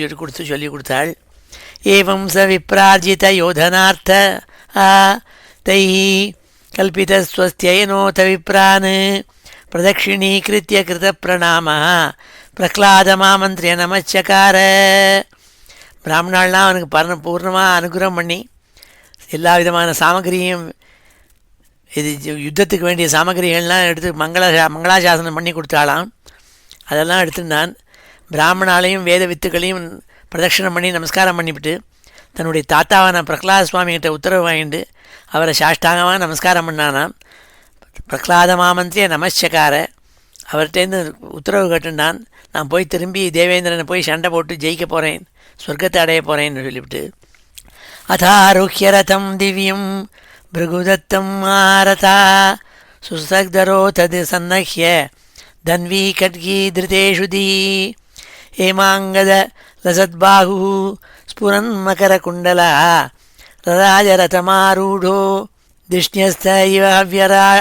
[SPEAKER 1] சொல்லி கொடுத்தாள். ஏவம் ச விப்ரார்ஜித யோதனார்த்த தை கல்பிதஸ்வஸ்தியனோத விப்ரான் பிரதட்சிணீகிருத்திய கிருத பிரணாம பிரகலாதமாமந்திரிய நமச்சகார. பிராமணாள்லாம் அவனுக்கு பூர்ணமாக அனுகிரகம் பண்ணி எல்லா விதமான சாமகிரியும், இது யுத்தத்துக்கு வேண்டிய சாமகிரிகள்லாம் எடுத்து மங்களாசாசனம் பண்ணி கொடுத்தாலாம். அதெல்லாம் எடுத்துருந்தான். பிராமணாலையும் வேத வித்துக்களையும் பிரதட்சிணம் பண்ணி நமஸ்காரம் பண்ணிவிட்டு தன்னுடைய தாத்தாவான பிரகலாத சுவாமிகிட்ட உத்தரவு வாங்கிட்டு அவரை சாஷ்டாங்கமாக நமஸ்காரம் பண்ணானாம். பிரகலாத மாமந்திரிய நமஸ்கார. அவர்கிட்டேருந்து உத்தரவு கேட்டுண்டான். நான் போய் திரும்பி தேவேந்திரனை போய் சண்டை போட்டு ஜெயிக்க போகிறேன், சொர்க்கத்தை அடைய போகிறேன்னு சொல்லிவிட்டு அதாருஹ்ய ரதம் திவ்யம் பிருகுதத்தம் ஆரதா சுசக்தரோ தது சன்னஹ்ய தன்வி கட்கி திருதேஷு தி ஹேமாங்கத லசத்பாஹு ஸ்புரன் மகர குண்டலா ரராஜரதமாரூடோ திஷ்ணியஸ்த இவ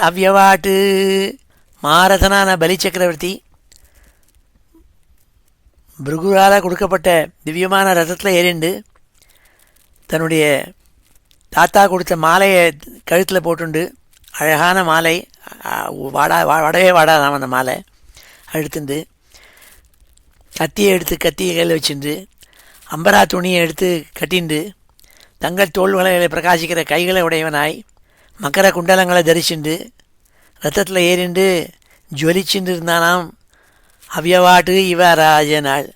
[SPEAKER 1] அவ்யவாட்டு. மாரதனான பலி சக்கரவர்த்தி பிருகுரால் கொடுக்கப்பட்ட திவ்யமான ரதத்தில் ஏறிண்டு தன்னுடைய தாத்தா கொடுத்த மாலையை கழுத்தில் போட்டுண்டு, அழகான மாலை, வடவே வாடாதாம் அந்த மாலை எடுத்துண்டு, கத்தியை கையில் வச்சுண்டு, அம்பரா துணியை எடுத்து கட்டிண்டு, தங்கள் தோள்களை பிரகாசிக்கிற கைகளை உடையவனாய் மக்கர குண்டலங்களை தரிச்சுண்டு ரத்தத்தில் ஏறிண்டு ஜொலிச்சுண்டு இருந்தானாம். அவ்யவாட்டு இவ ராஜனாள்.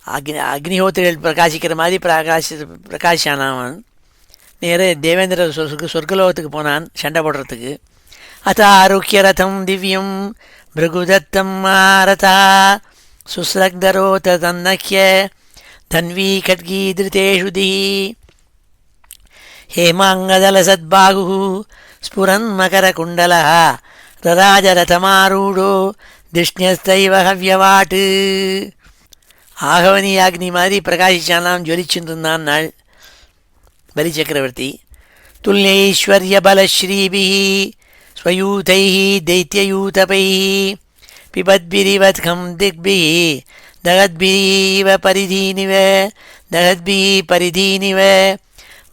[SPEAKER 1] அக்னிஹோத்திரிகள் பிரகாசிக்கிற மாதிரி பிரகாஷானான். நேர தேவேந்திர சொர்க்கலோகத்துக்கு போனான் சண்டை போடுறதுக்கு. அத்த ஆரோக்கிய ரதம் திவ்யம் பிருகுதத்தம் ஆரதா சுஸ்ரக்தரோ தன்னஹ்ய தன்வி கட்கி திருதேஷு தி ஹேமாங்கதலசத்பாகு ஸ்புரன் மகர குண்டலா ரராஜரதமாரூடோ திஷ்ணியஸ்தைவ ஹவ்யவாட்டு. ஆகவனி அக்னி மாதிரி பிரகாசிச்சானாம், ஜொலிச்சுட்டு இருந்தான் நாள் பலி சக்கரவர்த்தி. துல்யைஸ்வர்ய பலஸ்ரீபி ஸ்வயூதை தைத்யயூதபை பிபத்பிரிவத்கம் திக்பி தகத்பிரிவ பரிதீனிவ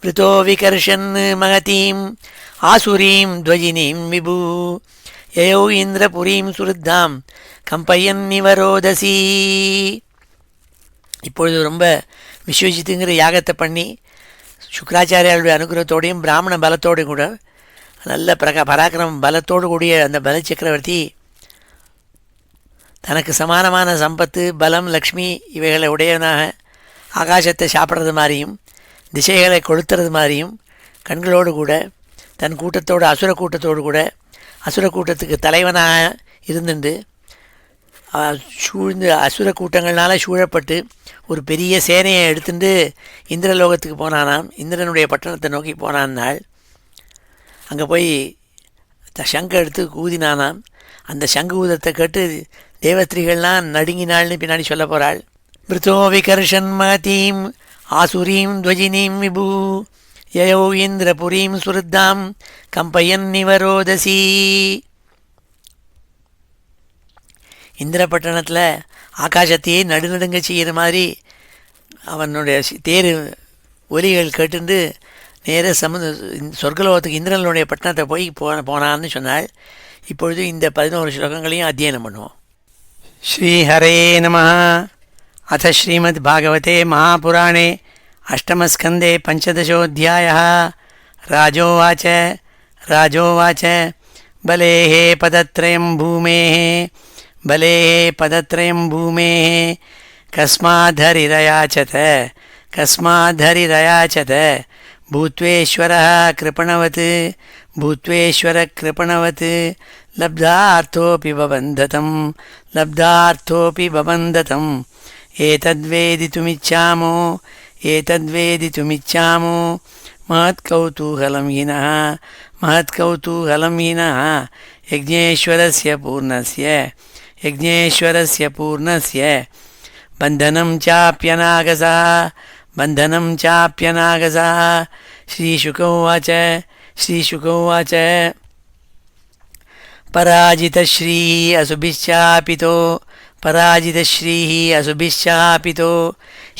[SPEAKER 1] விருத்தோ விகர்ஷன் மகதீம் ஆசுரீம் துவஜினீம் விபு யயோ இந்திரபுரீம் சுருத்தாம் கம்பயன் நிவரோதசி. இப்பொழுது ரொம்ப விஸ்வஜித்துங்கிற யாகத்தை பண்ணி சுக்கராச்சாரியாருடைய அனுகிரகத்தோடையும் பிராமண பலத்தோடு கூட நல்ல பராக்கிரம பலத்தோடு கூடிய அந்த பல சக்கரவர்த்தி தனக்கு சமானமான சம்பத்து, பலம், லக்ஷ்மி இவைகளை உடையவனாக ஆகாசத்தை சாப்பிட்றது மாதிரியும் திசைகளை கொளுத்துறது மாதிரியும் கண்களோடு கூட தன் கூட்டத்தோடு அசுர கூட்டத்துக்கு தலைவனாக இருந்துண்டு சூழ்ந்து அசுர கூட்டங்களால் சூழப்பட்டு ஒரு பெரிய சேனையை எடுத்துட்டு இந்திரலோகத்துக்கு போனானாம். இந்திரனுடைய பட்டணத்தை நோக்கி போனான்னாள். அங்கே போய் சங்கு எடுத்து ஊதினானாம். அந்த சங்கு ஊதத்தை கேட்டு தேவஸ்திரீகள்லாம் நடுங்கினாள்னு பின்னாடி சொல்ல போகிறாள். மிருதோ விகர்ஷன் மகதீம் ஆசுரீம் துவஜினீம் விபு யயோ இந்திரபுரீம் சுருத்தாம் கம்பயன் நிவரோதசி. இந்திரப்பட்டணத்தில் ஆகாசத்தையே நடுநடுங்க செய்கிற மாதிரி அவனுடைய தேர் ஒலிகள் கேட்டுண்டு நேர சொர்க்கலோகத்துக்கு இந்திரனுடைய பட்டணத்தை போய் போனான்னு சொன்னாள். இப்பொழுது இந்த 11 ஸ்லோகங்களையும் அத்தியனம் பண்ணுவோம். ஸ்ரீஹரே நமः. அத ஸ்ரீமத் பாகவதே மகாபுராணே அஷ்டமஸ்கந்தே பஞ்சதசோऽध्यायः. ராஜோவாச்ச ராஜோவாச்ச பலேः பதத்ரயம் பூமேः பலேः பதத்ரயம் பூமேः கஸ்மாद्धரிரயாச்சத கஸ்மாद्धரிரயாச்சத பூத்வேஸ்வரः கிருபணவத் பூத்வேஸ்வரः கிருபணவத் லப்தார்த்தோऽपि பபந்ததம் லப்தார்த்தோऽपि பபந்ததம் ஏதத்வேதிதுமிச்சாமோ ஏதத்வேதிதுமிச்சாமோ महत्कौतूहलं हिनः महत्कौतूहलं हिनः यज्ञेश्वरस्य पूर्णस्य बन्धनं चाप्यनागसः बन्धनं चाप्यनागसः. श्रीशुक उवाच पराजितश्रीः असुभिश्चापितो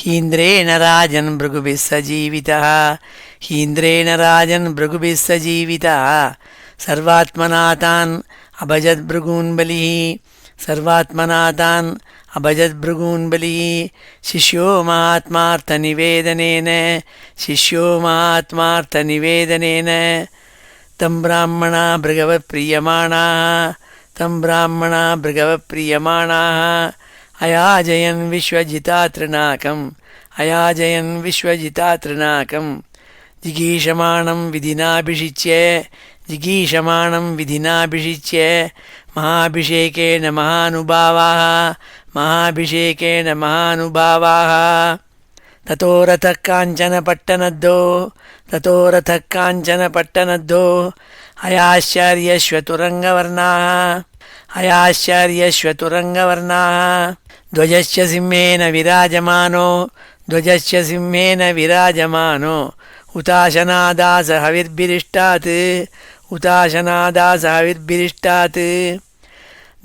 [SPEAKER 1] हीन्द्रेण राजन् भृगुभिः सजीवितः सर्वात्मनातान् अभजद्भृगून् बलिः शिष्यो महात्मार्थनिवेदनेन तं ब्राह्मणा भृगवप्रियमाणाः अयाजयन् विश्वजितातृणाकं जिगीषमाणं विधिनाभिषिच्य महाभिषेकेन महानुभावाः ततो रथः काञ्चनपट्टनद्धो अयाश्चर्यश्वतुरङ्गवर्णाः ध्वजस्य सिंहेन विराजमानो हुताशनादास हविर्भिरिष्टात्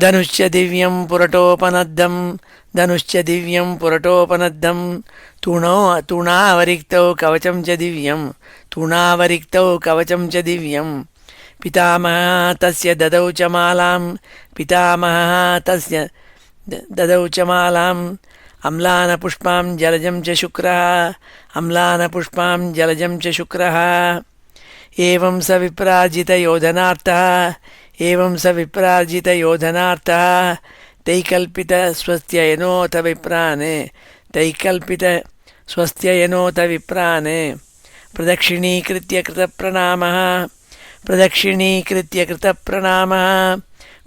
[SPEAKER 1] धनुश्च दिव्यं पुरटोपनद्धं तूणावरिक्तौ कवचं च दिव्यं पितामहः तस्य ददौ च मालाम् अम्लानपुष्पां जलजं च शुक्रः एवं स विप्रार्जितयोधनार्थः तैकल्पितस्वस्थ्ययनोऽथ विप्रान् प्रदक्षिणीकृत्य कृतप्रणामः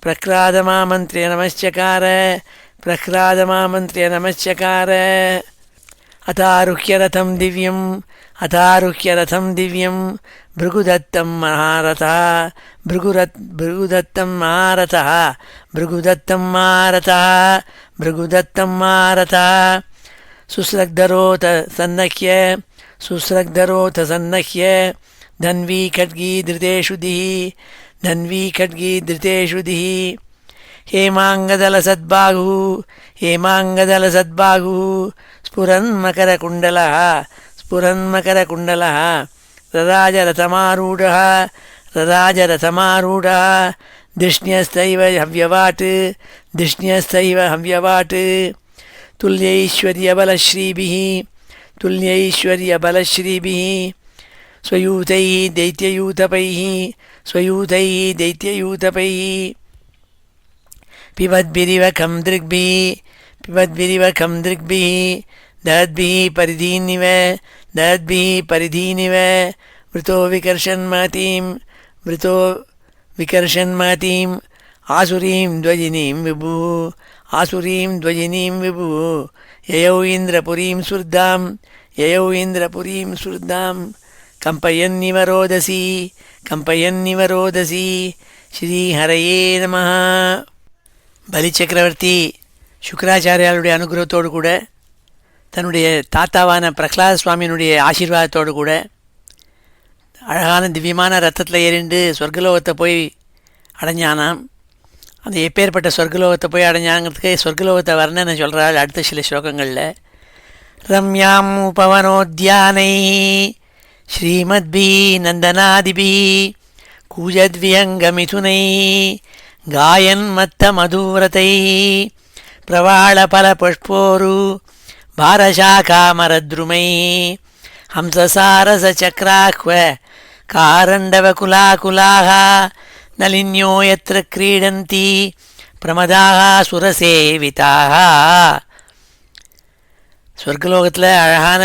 [SPEAKER 1] प्रह्लादमामन्त्र्य नमश्चकार अथारुह्य रथं दिव्यं भृगुदत्तं महारथः सुस्रग्धरोथ सन्नह्य धन्वी खड्गी धृतेषु दिः हेमाङ्गदलसद्बाहुः स्फुरन्मकरकुण्डलः रराजरथमारूढः धिष्ण्यस्तैव हव्यवाट् तुल्यैश्वर्यबलश्रीभिः स्वयूथैः दैत्ययूथपैः पिबद्भिरिव खं दृग्भिः दहद्भिः परिधीनिव वृतो विकर्षन्महतीं ஆசுரீம் துவஜினீம் விபு ஆசுரீம் துவஜினீம் விபு யயௌ இந்திரபுரீம் சுர்தாம் யயௌ இந்திரபுரீம் சுர்தாம் கம்பயன்னிவ ரோதசி கம்பயன்னிவ ரோதசி ஸ்ரீஹரயே நமः. பலி சக்கரவர்த்தி சுக்கராச்சாரியாருடைய அனுகிரகத்தோடு கூட தன்னுடைய தாத்தாவான பிரகலாத சுவாமியினுடைய ஆசீர்வாதத்தோடு கூட அழகான திவ்யமான ரத்தத்தில் ஏறிண்டு சொர்க்கலோகத்தை போய் அடைஞ்சானாம். அந்த எப்பேற்பட்ட சொர்க்கலோகத்தை போய் அடைஞ்சாங்கிறதுக்கு சொர்க்கலோகத்தை வர்ணனை சொல்கிறாள் அடுத்த சில ஸ்லோகங்களில். ரம்யாம் உபவனோத்யானை ஸ்ரீமத்பி நந்தனாதிபி கூஜத்வியங்கமிதுனை காயன் மத்த மதுவிரதை பிரவாளபல புஷ்போரு பாரசாகாமரத்ருமை ஹம்சசாரசச்சக்ராஹ்வ காரண்டவகுலாகுலாக நலின்யோ யத்ர கிரீடந்தி பிரமதாக சுரசேவிதாக. சொர்க்கலோகத்தில் அழகான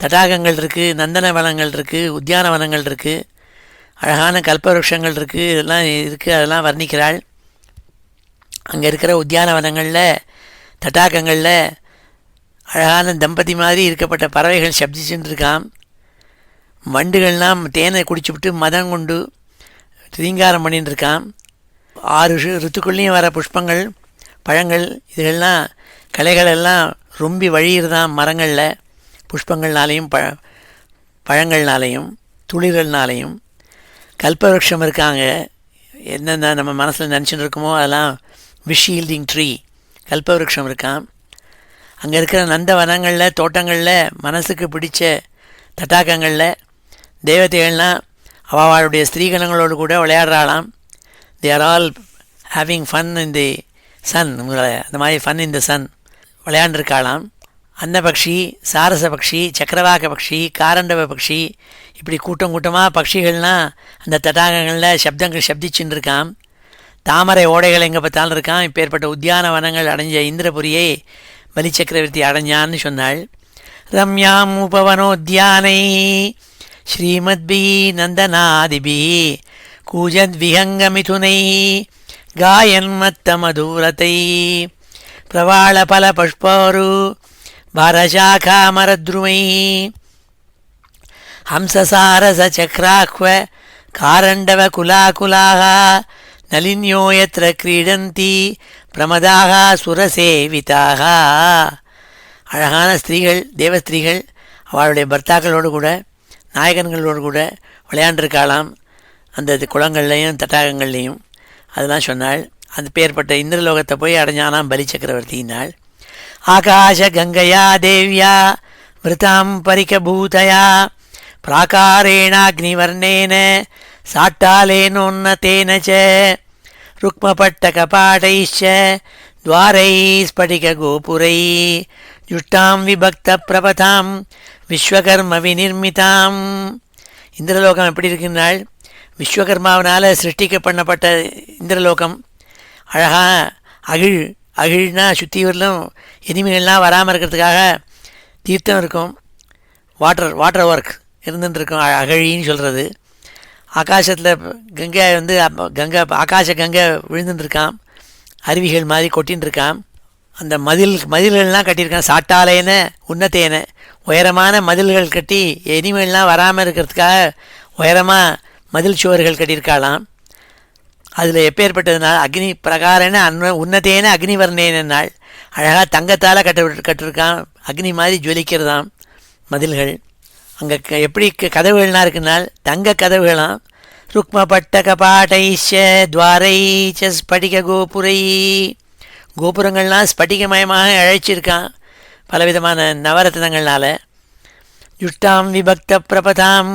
[SPEAKER 1] தடாகங்கள் இருக்குது, நந்தனவனங்கள் இருக்குது, உத்தியானவனங்கள் இருக்குது, அழகான கல்பவருஷங்கள் இருக்குது, இதெல்லாம் இருக்குது. அதெல்லாம் வர்ணிக்கிறாள். அங்கே இருக்கிற உத்தியானவனங்களில் தடாகங்களில் அழகான தம்பதி மாதிரி இருக்கப்பட்ட பறவைகள் சப்திச்சுட்டு இருக்கான். வண்டுகள்லாம் தேனை குடிச்சுவிட்டு மதம் கொண்டு ரீங்காரம் பண்ணிட்டு இருக்கான். 6 ரித்துக்குள்ளேயும் வர புஷ்பங்கள் பழங்கள் இதுகள்லாம் கலைகளெல்லாம் ரொம்ப வழியிறதான் மரங்களில் புஷ்பங்கள்னாலேயும் பழங்கள்னாலேயும் துளிர்கள்னாலேயும். கல்பவருஷம் இருக்காங்க, என்னென்ன நம்ம மனசில் நினச்சிட்டு இருக்கோமோ அதெல்லாம் விஷ் ஈல்டிங் ட்ரீ கல்பவருஷம் இருக்கான். அங்கே இருக்கிற நந்தவனங்களில் தோட்டங்களில் மனசுக்கு பிடிச்ச தட்டாக்கங்களில் தேவதைகள்லாம் அவளுடைய ஸ்திரீகணங்களோடு கூட விளையாடுறாளாம். They are all having fun in the sun, அந்த மாதிரி ஃபன் இன் த சன் விளையாண்டுருக்காளாம். அன்னபக்ஷி, சாரச பக்ஷி, சக்கரவாக பக்ஷி, காரண்டவ பக்ஷி, இப்படி கூட்டம் கூட்டமாக பக்ஷிகள்லாம் அந்த தடாகங்களில் சப்தங்கள் சப்திச்சுன்னு இருக்கான். தாமரை ஓடைகள் எங்கே பார்த்தாலும் இருக்கான். இப்பேற்பட்ட உத்தியானவனங்கள் அடைஞ்ச இந்திரபுரியை பலி சக்கரவர்த்தி அடைஞ்சான்னு சொன்னாள். ரம்யாம் உபவனோத்யானை ஸ்ரீமத்பி நந்தனாதிபி கூஜத்விஹங்கமிதுனை காயன் மத்த மதுரதை பிரவாளபல புஷ்போரு பாரசாகாமரத்ருமை ஹம்சசாரசச்சக்ராஹ்வ காரண்டவ குலாகுலாக நலின்யோ யத்ர கிரீடந்தி பிரமதாக சுரசேவிதாக. அழகான ஸ்திரீகள், தேவஸ்திரீகள் அவளுடைய பர்த்தாக்களோடு கூட நாயகன்களோடு கூட விளையாண்டிருக்காளாம் அந்த குளங்கள்லேயும் தட்டாகங்கள்லேயும். அதெல்லாம் சொன்னாள். அந்த பேர்பட்ட இந்திரலோகத்தை போய் அடைஞ்சானாம் பலி சக்கரவர்த்தினாள். ஆகாஷ கங்கையா தேவியா மிருதாம் பரிகபூதயா பிராகாரேணாக்னிவர்ணேன சாட்டாலேனோன்னதேன ச ருக்மபட்டகபாடைश्च द्वारैः स्फटिकगोपुरैः जुष्टां विभक्तप्रपथां விஸ்வகர்ம விநிர்மிதாம். இந்திரலோகம் எப்படி இருக்குன்னாள்? விஸ்வகர்மாவனால் சிருஷ்டிக்க பண்ணப்பட்ட இந்திரலோகம். அழகாக அகிழ்னா சுற்றிவரிலும் இனிமைகள்லாம் வராமல் இருக்கிறதுக்காக தீர்த்தம் இருக்கும், வாட்டர் ஒர்க் இருந்துட்டுருக்கும், அகழின்னு சொல்கிறது. ஆகாசத்தில் கங்கை ஆகாச கங்கை விழுந்துட்டுருக்கான், அருவிகள் மாதிரி கொட்டின்னு இருக்கான். அந்த மதில்கள்லாம் கட்டியிருக்கான். சாட்டாலேன உன்னத்தேன உயரமான மதில்கள் கட்டி இனிமேல்லாம் வராமல் இருக்கிறதுக்காக உயரமாக மதில் சுவர்கள் கட்டியிருக்காளாம். அதில் எப்பேற்பட்டதுனால் அக்னி பிரகாரன உன்னதேன அக்னிவர்ணேனாள். அழகாக தங்கத்தால் கட்டிருக்கான், அக்னி மாதிரி ஜொலிக்கிறதாம் மதில்கள். அங்கே எப்படி கதவுகள்லாம் இருக்குனால் தங்க கதவுகளாம். ருக்மபட்ட கபாடைச்ச துவாரைச்ச ஸ்படிக கோபுரை, கோபுரங்கள்லாம் ஸ்படிகமயமாக அழைச்சிருக்கான் பலவிதமான நவரத்னங்கள்னால. ஜுஷ்டாம் விபக்த பிரபதாம்,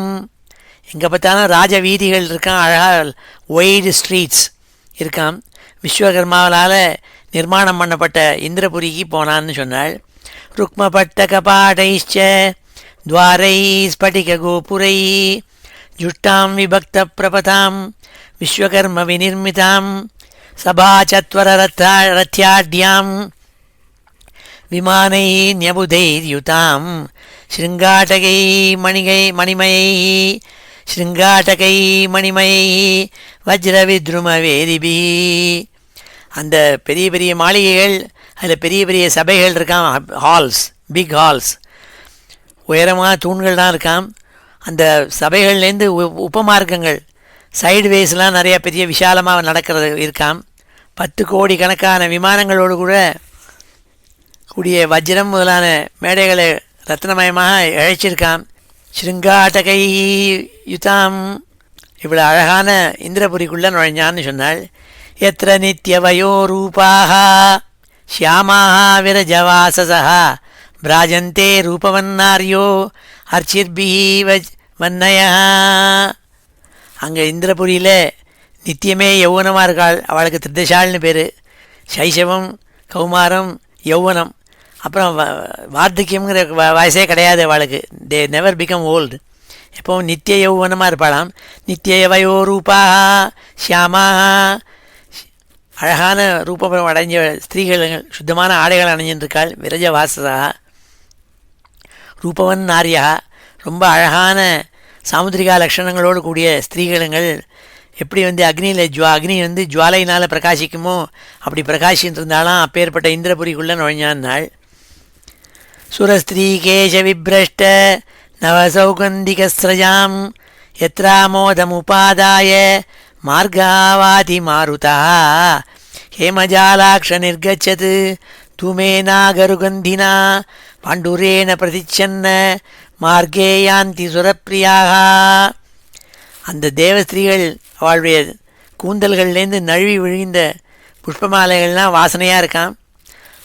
[SPEAKER 1] எங்கே பார்த்தாலும் ராஜ வீதிகள் இருக்கான், அழகாக ஒய்டு ஸ்ட்ரீட்ஸ் இருக்கான். விஸ்வகர்மாவளால் நிர்மாணம் பண்ணப்பட்ட இந்திரபுரிக்கு போனான்னு சொன்னாள். ருக்மபட்ட கபாடைச்ச द्वारै स्फटिकगोपुरै जुष्टां विभक्तप्रपथां विश्वकर्मविनिर्मितां सभाचत्वररथ्याढ्यां विमानैः न्यबुधैर्युतां शृङ्गाटकैः मणिमयैः ஸ்ருங்காட்டகை மணிமை வஜ்ரவித்ருமவேதிபி. அந்த பெரிய பெரிய மாளிகைகள், அதில் பெரிய பெரிய சபைகள் இருக்கான், ஹால்ஸ், பிக் ஹால்ஸ், உயரமாக தூண்கள் தான் இருக்கான். அந்த சபைகள்லேருந்து உபமார்க்கங்கள், சைடு வேஸ்லாம் நிறையா பெரிய விஷாலமாக நடக்கிறது இருக்காம். 10 கோடி கணக்கான விமானங்களோடு கூட கூடிய வஜ்ரம் முதலான மேடைகளை ரத்னமயமாக இழைச்சிருக்கான். ஸ்ருங்காட்டகை யுதாம். இவ்வளோ அழகான இந்திரபுரிக்குள்ளே நுழைஞ்சான்னு சொன்னாள். எத்திர நித்யவயோ ரூபாக ஷியாமாக விரஜவாசசா பிராஜந்தே ரூபவன்னாரியோ அர்ச்சிர்பிஹி வன்னயா. அங்கே இந்திரபுரியில் நித்தியமே யௌவனமாக இருக்காள். அவளுக்கு திருதசால்னு பேர். சைசவம், கௌமாரம், யௌவனம், அப்புறம் வார்த்தக்கியம்ங்கிற வயசே கிடையாது அவளுக்கு. They never become old. எப்போவும் நித்திய யௌவனமாக இருப்பாளாம். நித்திய வயோ ரூபா ஷியாமாக, அழகான ரூபம் அடைஞ்ச ஸ்திரீகள், சுத்தமான ஆடைகள் அணிஞ்சிருக்காள். விரஜ வாசசா ரூபவன் நாரியா, ரொம்ப அழகான சாமுத்திரிகா லக்ஷணங்களோடு கூடிய ஸ்திரீகளுங்கள். எப்படி அக்னியில் அக்னி ஜுவாலையினால் பிரகாசிக்குமோ அப்படி பிரகாசின்னு இருந்தாலும் அப்பேற்பட்ட இந்திரபுரிக்குள்ளே நுழைஞ்சான்னாள். சுரஸ்திரீ கேச விப்ரஷ்ட நவசௌகந்திகஸ்ரஜாம் யத்ராமோதமுபாதாய மார்காவாதி மாருதா ஹேமஜாலாக்ஷ நிர்கச்சத் தூமேனாகருகந்தினா பாண்டுரேன பிரதிச்சன்ன மார்கே யாந்தி சுரப்பிரியாக. அந்த தேவஸ்திரீகள் அவளுடைய கூந்தல்கள்லேருந்து நழுவி விழுந்த புஷ்பமாலைகள்லாம் வாசனையாக இருக்கான்.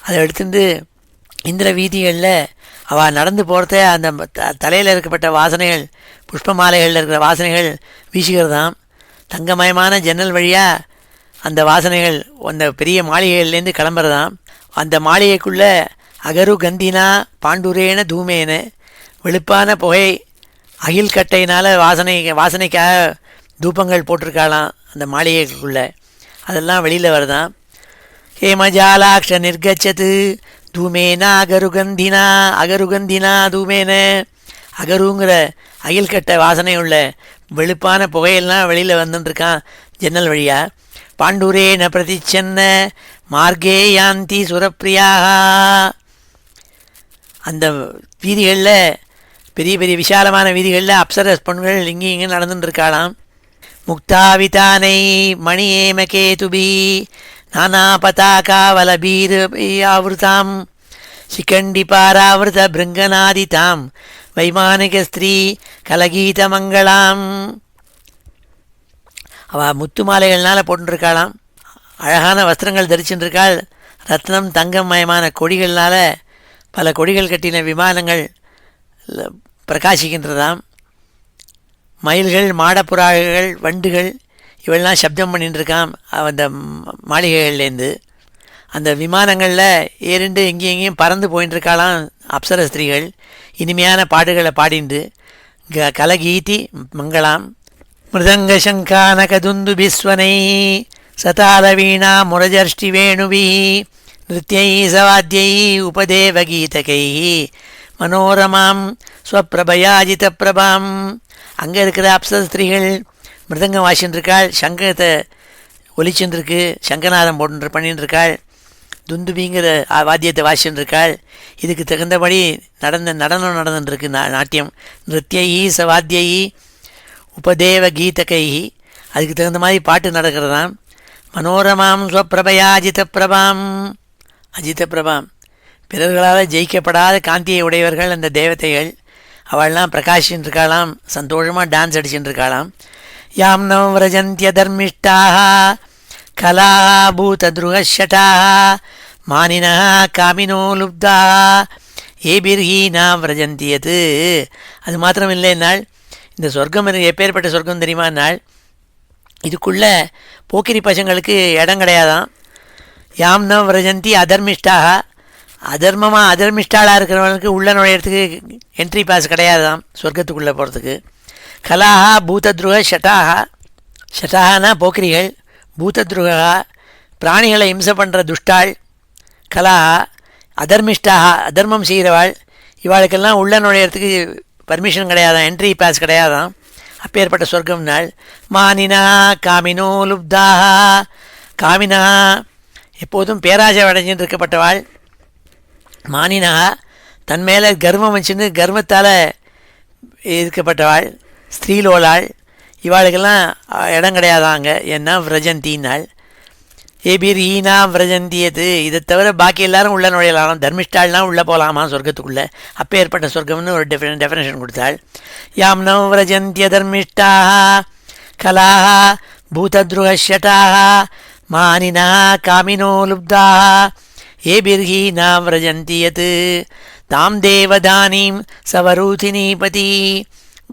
[SPEAKER 1] அதை எடுத்துட்டு இந்திர வீதிகளில் அவள் நடந்து போகிறத அந்த தலையில் இருக்கப்பட்ட வாசனைகள், புஷ்ப மாலைகளில் இருக்கிற வாசனைகள் வீசுகிறதாம். தங்கமயமான ஜன்னல் வழியாக அந்த வாசனைகள் அந்த பெரிய மாளிகைகள்லேருந்து கிளம்புறதாம். அந்த மாளிகைக்குள்ளே அகரு கந்தினா பாண்டுரேன தூமேன, வெளுப்பான புகை அகில் கட்டையினால் வாசனைக்காக தூபங்கள் போட்டிருக்காளாம் அந்த மாளிகைக்குள்ளே. அதெல்லாம் வெளியில் வருதான். ஹேமஜாலாக்ஷ நிர்கச்சது தூமேனா அகருகந்தினா, அகருகந்தினா தூமேன, அகருங்கிற அகில் கட்டை வாசனை உள்ள வெளுப்பான புகையெல்லாம் வெளியில் வந்துட்டுருக்கான் ஜன்னல் வழியாக. பாண்டுரேன பிரதிச்சன்ன மார்கே யாந்தி சுரப்பிரியாக. அந்த வீதிகளில், பெரிய பெரிய விசாலமான வீதிகளில் அப்சரஸ் பெண்கள் இங்கேயும் இங்கே நடந்துட்டுருக்காளாம். முக்தாவிதானை மணியேம கேதுபி நானா பதாகாவலபீர் ஆவிருதாம் சிகண்டி பாராவிருத பிருங்கநாதிதாம் வைமானிக ஸ்திரீ கலகீத மங்களாம். அவள் முத்து மாலைகள்னால் போட்டுருக்காளாம். அழகான வஸ்திரங்கள் தரிச்சுருக்காள். ரத்னம் தங்கம் மயமான கொடிகள்னால் பல கொடிகள் கட்டின விமானங்கள் பிரகாசிக்கின்றதாம். மயில்கள், மாடப்புறாகள், வண்டுகள் இவெல்லாம் சப்தம் பண்ணிட்டுருக்கான் அந்த மாளிகைகள்லேருந்து. அந்த விமானங்களில் ஏறிண்டு எங்கேயும் பறந்து போயின்ட்டுருக்காளாம் அப்சர ஸ்திரீகள். இனிமையான பாடுகளை பாடிண்டு கலகீதி மங்களாம். மிருதங்க சங்கானகதுந்து பிஸ்வனை சதால வீணா முரஜர்ஷ்டி வேணுவி நிருத்யை சவாத்தியை உபதேவகீதகை மனோரமாம் ஸ்வப்பிரபயாஜித பிரபாம். அங்கே இருக்கிற அப்சர ஸ்திரீகள் மிருதங்கம் வாசின்றிருக்காள், சங்கத்தை ஒலிச்சுருக்கு, சங்கநாதம் பண்ணிட்டுருக்காள், துந்துபிங்கிற வாத்தியத்தை வாசிச்சுருக்காள். இதுக்கு தகுந்தபடி நடனம் நடந்துட்டுருக்கு நாட்டியம். நிருத்யி சவாத்தியை உபதேவ கீதகை, அதுக்கு தகுந்த மாதிரி பாட்டு நடக்கிறதாம். மனோரமாம் ஸ்வப்பிரபயா அஜித பிரபாம், அஜித பிரபாம், பிறர்களால் ஜெயிக்கப்படாத காந்தியை உடையவர்கள் அந்த தேவதைகள். அவள்லாம் பிரகாஷின்றிருக்காளாம், சந்தோஷமாக டான்ஸ் அடிச்சுட்டுருக்காளாம். யாம் நவ விரஜந்திய தர்மிஷ்டாக கலா பூதத்ருகஷட்டாக மானினா காமினோ லுப்தா ஏபிர்ஹீனா விரஜந்தியது. அது மாத்திரம் இல்லைன்னாள், இந்த சொர்க்கம் எப்பேற்பட்ட சொர்க்கம் தெரியுமான்னாள், இதுக்குள்ளே போக்கிரி பசங்களுக்கு இடம் கிடையாதான். யாம் நவ விரஜந்தி அதர்மிஷ்டாக, அதர்மிஷ்டாளாக இருக்கிறவங்களுக்கு உள்ளே நுழையிறதுக்கு என்ட்ரி பாஸ் கிடையாதான் சொர்க்கத்துக்குள்ளே போகிறதுக்கு. கலாஹா பூதத்ருக ஷட்டாகா, ஷட்டாகனா போக்கிரிகள், பூதத்ருகா பிராணிகளை இம்சை பண்ணுற துஷ்டாள், கலாஹா அதர்மிஷ்டாக அதர்மம் செய்கிறவாள், இவாளுக்கெல்லாம் உள்ளே நுழையிறதுக்கு பர்மிஷன் கிடையாதான், என்ட்ரி பாஸ் கிடையாதான். அப்பேற்பட்ட சொர்க்கம் நாள். மானினா காமினோ லுப்தாக, காமினா எப்போதும் பேராஜை அடைஞ்சின்னு இருக்கப்பட்டவாள். மானினா தன் மேலே கர்வம் வச்சுன்னு கர்வத்தால் இருக்கப்பட்டவாள், ஸ்திரீலோளாள். இவாளுக்கெல்லாம் இடம் கிடையாதாங்க. ஏன்னா விரஜந்தின்னாள். ஏபீர் ஈனா விரஜந்தியது. இதை தவிர பாக்கி எல்லாரும் உள்ளே நுழையலாம். தர்மிஷ்டாள்லாம் உள்ளே போகலாமா சொர்க்கத்துக்குள்ளே. அப்போ ஏற்பட்ட சொர்க்கம்னு ஒரு டெஃபினேஷன் கொடுத்தாள். யாம் நவ் விரஜந்திய தர்மிஷ்டாக கலாக பூதத்ருஹஷட்டாக மானினா காமினோ லுப்தாக ஏபிர்ஹீனா விரஜந்தியத் தாம் தேவதானீம் சவரூதினீபதி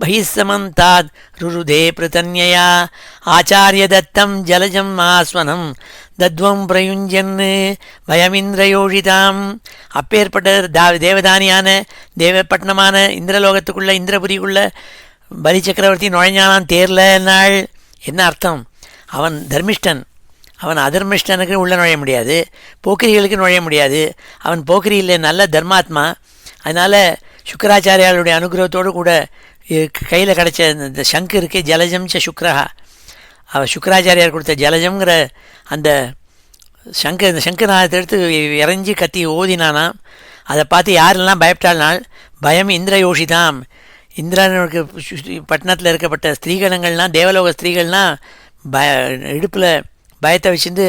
[SPEAKER 1] பகிஸ்ஸமந்தாத் ருருதே பிரதன்யயா ஆச்சாரியதத்தம் ஜலஜம் ஆஸ்வனம் தத்வம் பிரயுஞ்சன் பயமிந்திரயோஷிதாம். அப்பேற்பட்ட தேவதானியான தேவப்பட்டினமான இந்திரலோகத்துக்குள்ள இந்திரபுரிக்குள்ள பலி சக்கரவர்த்தி நுழைஞ்சானான் தேர்ல நாள். என்ன அர்த்தம்? அவன் தர்மிஷ்டன், அவன் அதர்மிஷ்டனுக்கு உள்ளே நுழைய முடியாது, போக்கிரிகளுக்கு நுழைய முடியாது. அவன் போக்கிரி இல்லை, நல்ல தர்மாத்மா. அதனால் சுக்கராச்சாரியாளுடைய அனுகிரகத்தோடு கூட கையில் கிடச்ச இந்த சங்கு இருக்கே, ஜலஜம் ச சுக்ரஹா, அவள் சுக்கராச்சாரியார் கொடுத்த ஜலஜம்ங்கிற அந்த இந்த சங்கநாதத்தை எடுத்து இறஞ்சி கத்தி ஓதினானா. அதை பார்த்து யாரெல்லாம் பயப்பட்டாள்னால் பயம் இந்திரயோஷிதாம். இந்திரனுக்கு பட்டணத்தில் இருக்கப்பட்ட ஸ்திரீகணங்கள்லாம், தேவலோக ஸ்திரீகள்லாம் இடுப்பில் பயத்தை வச்சுருந்து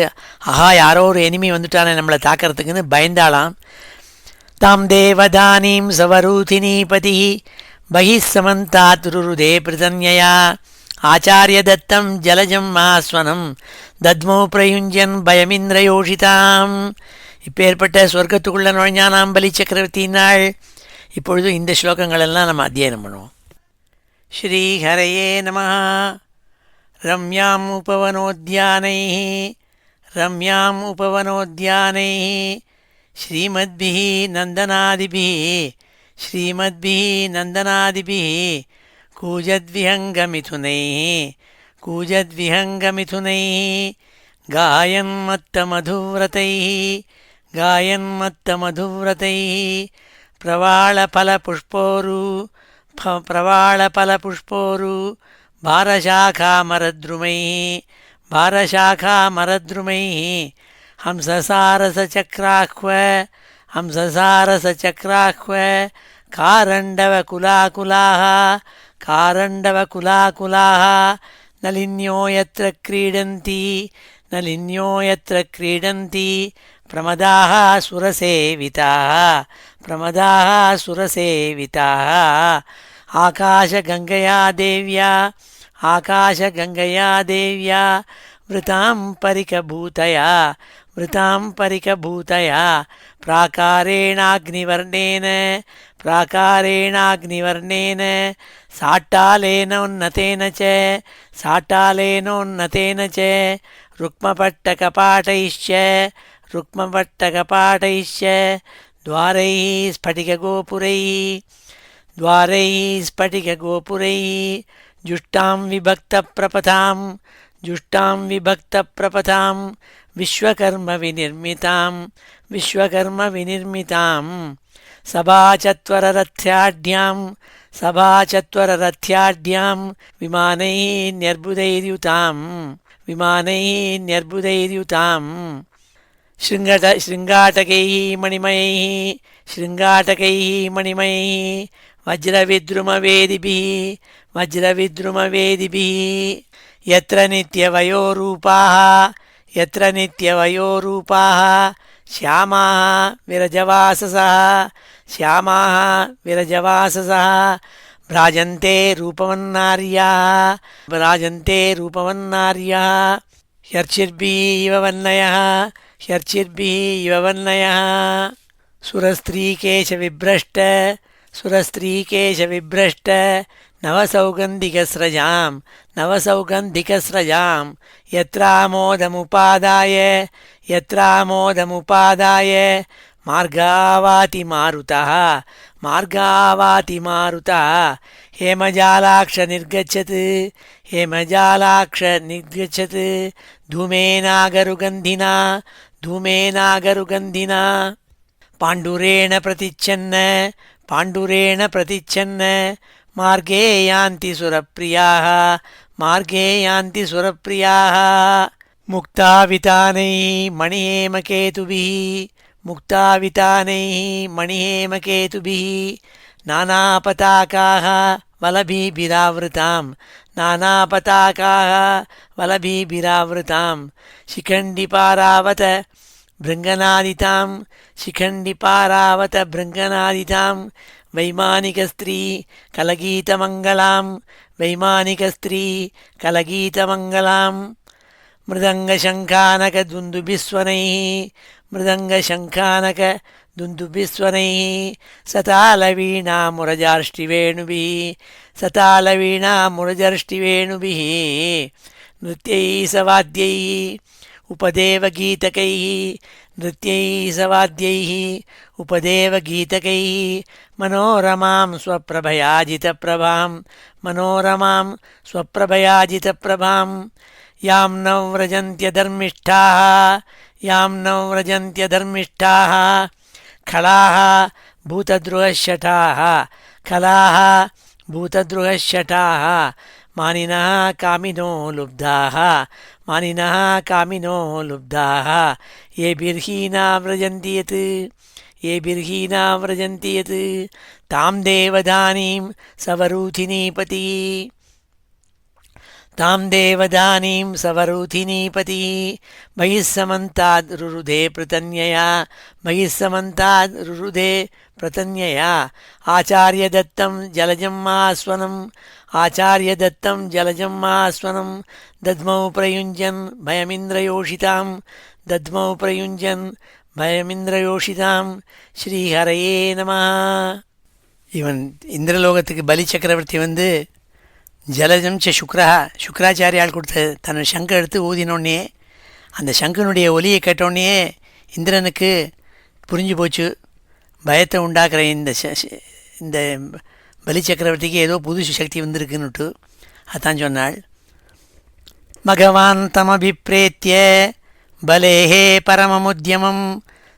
[SPEAKER 1] ஆஹா யாரோ ஒரு எனிமி வந்துட்டானே நம்மளை தாக்கிறதுக்குன்னு பயந்தாளாம். தாம் தேவதானீம் சவரூதினீபதி பகிஸ்ஸமந்தாத் ருருதே பிரதன்யயா ஆச்சாரியதத்தம் ஜலஜம் ஆஸ்வனம் தத்மோ பிரயுஞ்சன் பயமிந்திரயோஷிதாம். இப்போ ஏற்பட்ட சொர்க்கத்துக்குள்ளே நுழைஞ்சானாம் பலி சக்கரவர்த்தினாள். இப்பொழுது இந்த ஸ்லோகங்களெல்லாம் நம்ம அத்தியனம் பண்ணுவோம். ஸ்ரீஹரயே நமः. ரம்யாம் உபவனோத்யானைः ஸ்ரீமத்பிः நந்தனாதிபிः கூஜத்விஹங்கமிதுனைः காயன்மத்தமதுவ்ரதைः பிரவாளபலபுஷ்போரு भारशाखामरद्रुमैः हंससारसचक्राह्व कारण्डवकुलाकुलाः नलिन्यो यत्र क्रीडन्ति प्रमदाः सुरसेविताः आकाशगङ्गया देव्या वृतां परिकभूतया प्राकारेणाग्निवर्णेन साट्टालेनोन्नतेन च रुक्मपट्टकपाटैश्च द्वारैः स्फटिकगोपुरैः जुष्टां विभक्तप्रपथां विश्वकर्मविनिर्मितां सभाचत्वररथ्याढ्यां विमानैः न्यर्बुदैर्युतां शृङ्गाटकैः मणिमयैः वज्रविद्रुमवेदिभिः यत्र नित्यवयोरूपाः श्यामाः विरजवाससः भ्राजन्ते रूपवन्नार्याः ह्यर्चिर्भिः इव वन्नयः सुरस्त्रीकेशविभ्रष्ट नवसौगन्धिकस्रजां यत्रामोदमुपादाय मार्गावाति मारुतः हेमजालाक्ष निर्गच्छत् धूमेनागरुगन्धिना पाण्डुरेण प्रतिच्छन्न மார்கே யாந்தி சுரப்பிரியாக மார்கே யாந்தி சுரப்பிரியாக முக்தாவிதானை மணிஹேமகேதுபிः முக்தாவிதானைः மணிஹேமகேதுபிः நானாபதாகாः வலபிபிராவிருதாம் நானாபதாகாः வலபிபிராவிருதாம் சிகண்டிபாராவத பிருங்கநாதிதாம் சிகண்டிபாராவத பிருங்கநாதிதாம் வைமானிகஸ்திரீ கலகீதமங்களாம் வைமானிகஸ்திரீ கலகீதமங்களாம் மிருதங்கசங்கானகதுந்துபிஸ்வனைः மிருதங்கசங்கானகதுந்துபிஸ்வனைः சதாலவீணாமுரஜார்ஷ்டிவேணுபிः சதாலவீணாமுரஜர்ஷ்டிவேணுபிः நிருத்யைः சவாத்யைः उपदेवगीतकैः नृत्यैः सवाद्यैः उपदेवगीतकैः मनोरमां स्वप्रभयाजितप्रभां मनोरमां स्वप्रभयाजितप्रभां यां न व्रजन्त्यधर्मिष्ठाः यां न व्रजन्त्यधर्मिष्ठाः खलाः भूतद्रुहशठाः खलाः भूतद्रुहशठाः मानिनः कामिनो लुब्धाः मानिनः कामिनो लुब्धाः ये बिर्हीना व्रजन्ति यत् ये बिर्हीना व्रजन्ति यत् तां देवदानीं सवरूथिनीपतिः तां देवदानीं सवरूथिनीपतिः बहिः समन्ताद् रुरुधे पृतन्यया बहिः समन्ताद् रुरुधे प्रतन्यया आचार्यदत्तं जलजम् आस्वनम् आचार्यदत्तं जलजम् आस्वनं दद्मौ प्रयुञ्जन् भयमिन्द्रयोषितां दद्मौ प्रयुञ्जन् भयमिन्द्रयोषितां ஸ்ரீஹரயே நமः. இவன் இந்திரலோகத்துக்கு பலி சக்கரவர்த்தி வந்து ஜலஜம் சுக்ராச்சாரியால் கொடுத்த தன் சங்கு எடுத்து ஊதினோடனே அந்த சங்கனுடைய ஒலியை கேட்டோடனே இந்திரனுக்கு புரிஞ்சு போச்சு. பயத்தை உண்டாக்குற இந்த பலி சக்கரவர்த்திக்கு ஏதோ புது சக்தி வந்திருக்குன்னுட்டு அதான் சொன்னாள். பகவான் தமபிப்ரேத்திய பலேஹே பரமமுத்யமம்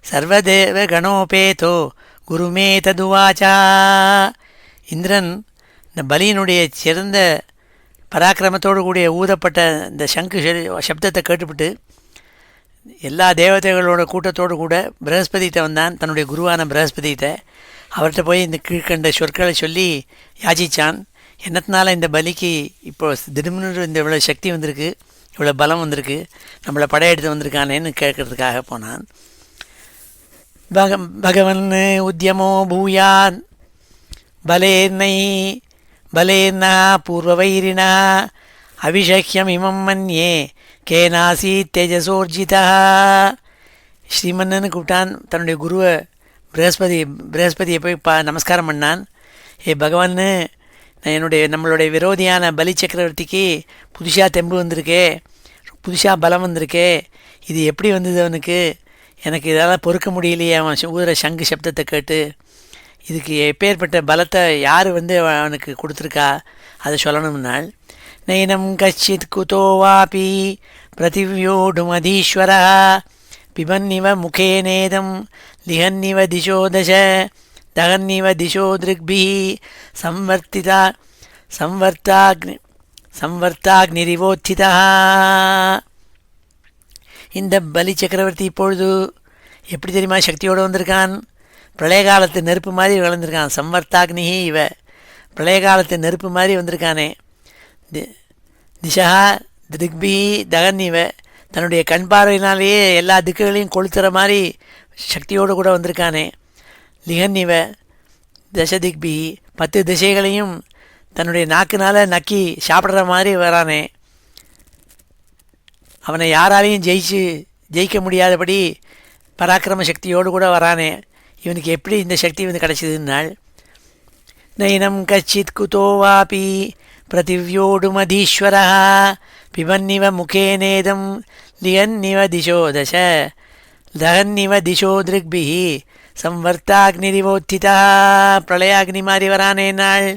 [SPEAKER 1] சர்வதேவ கணோபேதோ குருமே ததுவாச்சா. இந்திரன் இந்த பலியினுடைய சிறந்த பராக்கிரமத்தோடு கூடிய ஊதப்பட்ட இந்த சங்கு சப்தத்தை கேட்டுவிட்டு எல்லா தேவதைகளோட கூட்டத்தோடு கூட பிரகஸ்பதிகிட்ட வந்தான். தன்னுடைய குருவான பிரகஸ்பதிகிட்ட அவர்கிட்ட போய் இந்த கீழ்கண்ட சொற்களை சொல்லி யாச்சிச்சான். என்னத்தினால இந்த பலிக்கு இப்போ திடீர்னு இந்த இவ்வளோ சக்தி வந்திருக்கு, இவ்வளோ பலம் வந்திருக்கு, நம்மளை படையெடுத்து வந்திருக்கானேன்னு கேட்கறதுக்காக போனான். பகவன் உத்தியமோ பூயான் பலேர்னை பலேர்னா பூர்வவைரினா அபிஷக்கியம் இமம் மன்யே கேனாசி தேஜசோர்ஜிதா. ஸ்ரீமன்னு கூப்பிட்டான் தன்னுடைய குருவை பிரகஸ்பதியை போய் நமஸ்காரம் பண்ணான். ஏ பகவான்னு, நான் நம்மளுடைய விரோதியான பலி சக்கரவர்த்திக்கு புதுசாக தெம்பு வந்திருக்கே, புதுசாக பலம் வந்திருக்கே, இது எப்படி வந்தது அவனுக்கு? எனக்கு இதெல்லாம் பொறுக்க முடியலையே அவன் ஊதுற சங்கு சப்தத்தை கேட்டு. இதுக்கு எப்பேற்பட்ட பலத்தை யார் அவனுக்கு கொடுத்துருக்கா அதை சொல்லணும்னால். நைனம் கச்சித் குதோ வாபி பிரதிவ்யோடுமதீஸ்வர பிபன்னிவ முகேனேதம் லிஹன்னிவ திசோ தச தகன்னிவ திசோ திருக்பிஹி சம்வர்த்தாக்னிரிவோத்திதா. இந்த பலி சக்கரவர்த்தி இப்பொழுது எப்படி தெரியுமா சக்தியோடு வந்திருக்கான்? பிரளய காலத்து நெருப்பு மாதிரி வளர்ந்துருக்கான். சம்வர்த்தாக்னிஹி இவ பிரளய காலத்து நெருப்பு மாதிரி வந்திருக்கானே. திசா திருக்பி தகன்னிவ தன்னுடைய கண் பார்வையினாலேயே எல்லா திக்குகளையும் கொளுத்துற மாதிரி சக்தியோடு கூட வந்திருக்கானே. லிஹன்னிவ தசதிக்பி 10 திசைகளையும் தன்னுடைய நாக்குனால் நக்கி சாப்பிட்ற மாதிரி வரானே. அவனை யாராலையும் ஜெயிக்க முடியாதபடி பராக்கிரம சக்தியோடு கூட வரானே. இவனுக்கு எப்படி இந்த சக்தி கிடச்சிதுன்னால். நைனம் கச்சித் குதோ வாபி பிரதிவ்யோடுமதீஸ்வர பிபன்னிவ முகேனேதம் லியன்னிவ திசோ தச தகன்னிவ திசோ திருக்பிஹி சம்வர்த்தாக்னிரிவோத்திதா. பிரளயாக்னி மாதிரி வரானே நாள்.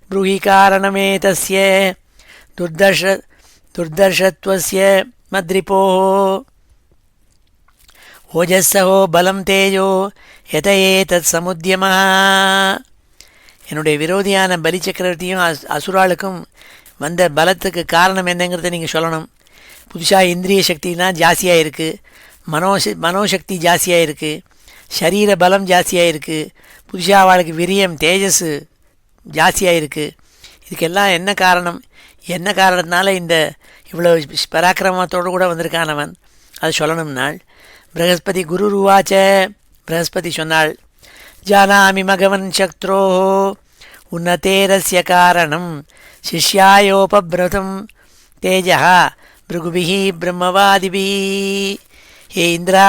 [SPEAKER 1] ப்ரூஹி காரணமே தஸ்ய துர்தர்ஷத்வஸ்ய மத்ரிபோः ஓஜஸ்ஸோ பலம் தேஜோ யத ஏதத் சமுத்யமः என்னுடைய விரோதியான பலி சக்கரவர்த்தியும் அசுராளுக்கும் வந்த பலத்துக்கு காரணம் என்னங்கிறத நீங்கள் சொல்லணும். புதுசாக இந்திரிய சக்திலாம் ஜாஸ்தியாக இருக்குது, மனோசக்தி ஜாஸ்தியாக இருக்குது, சரீர பலம் ஜாஸ்தியாக இருக்குது, புதுசாக அவளுக்கு விரியம் தேஜஸ் ஜாஸ்தியாக இருக்குது. இதுக்கெல்லாம் என்ன காரணம்? என்ன காரணத்தினால இந்த இவ்வளோ பராக்கிரமத்தோடு கூட வந்திருக்கானவன் அது சொல்லணும்னாள். ப்ரகஸ்பதி குரு ருவாச்ச, ப்ரகஸ்பதி சொன்னாள், ஜானாமி மகவன் சக்த்ரோ உன்னதேரஸ்ய காரணம் சிஷ்யாயோபப்ரதம் தேஜா பிருகுபிஹி பிரம்மவாதிபி. ஹே இந்திரா,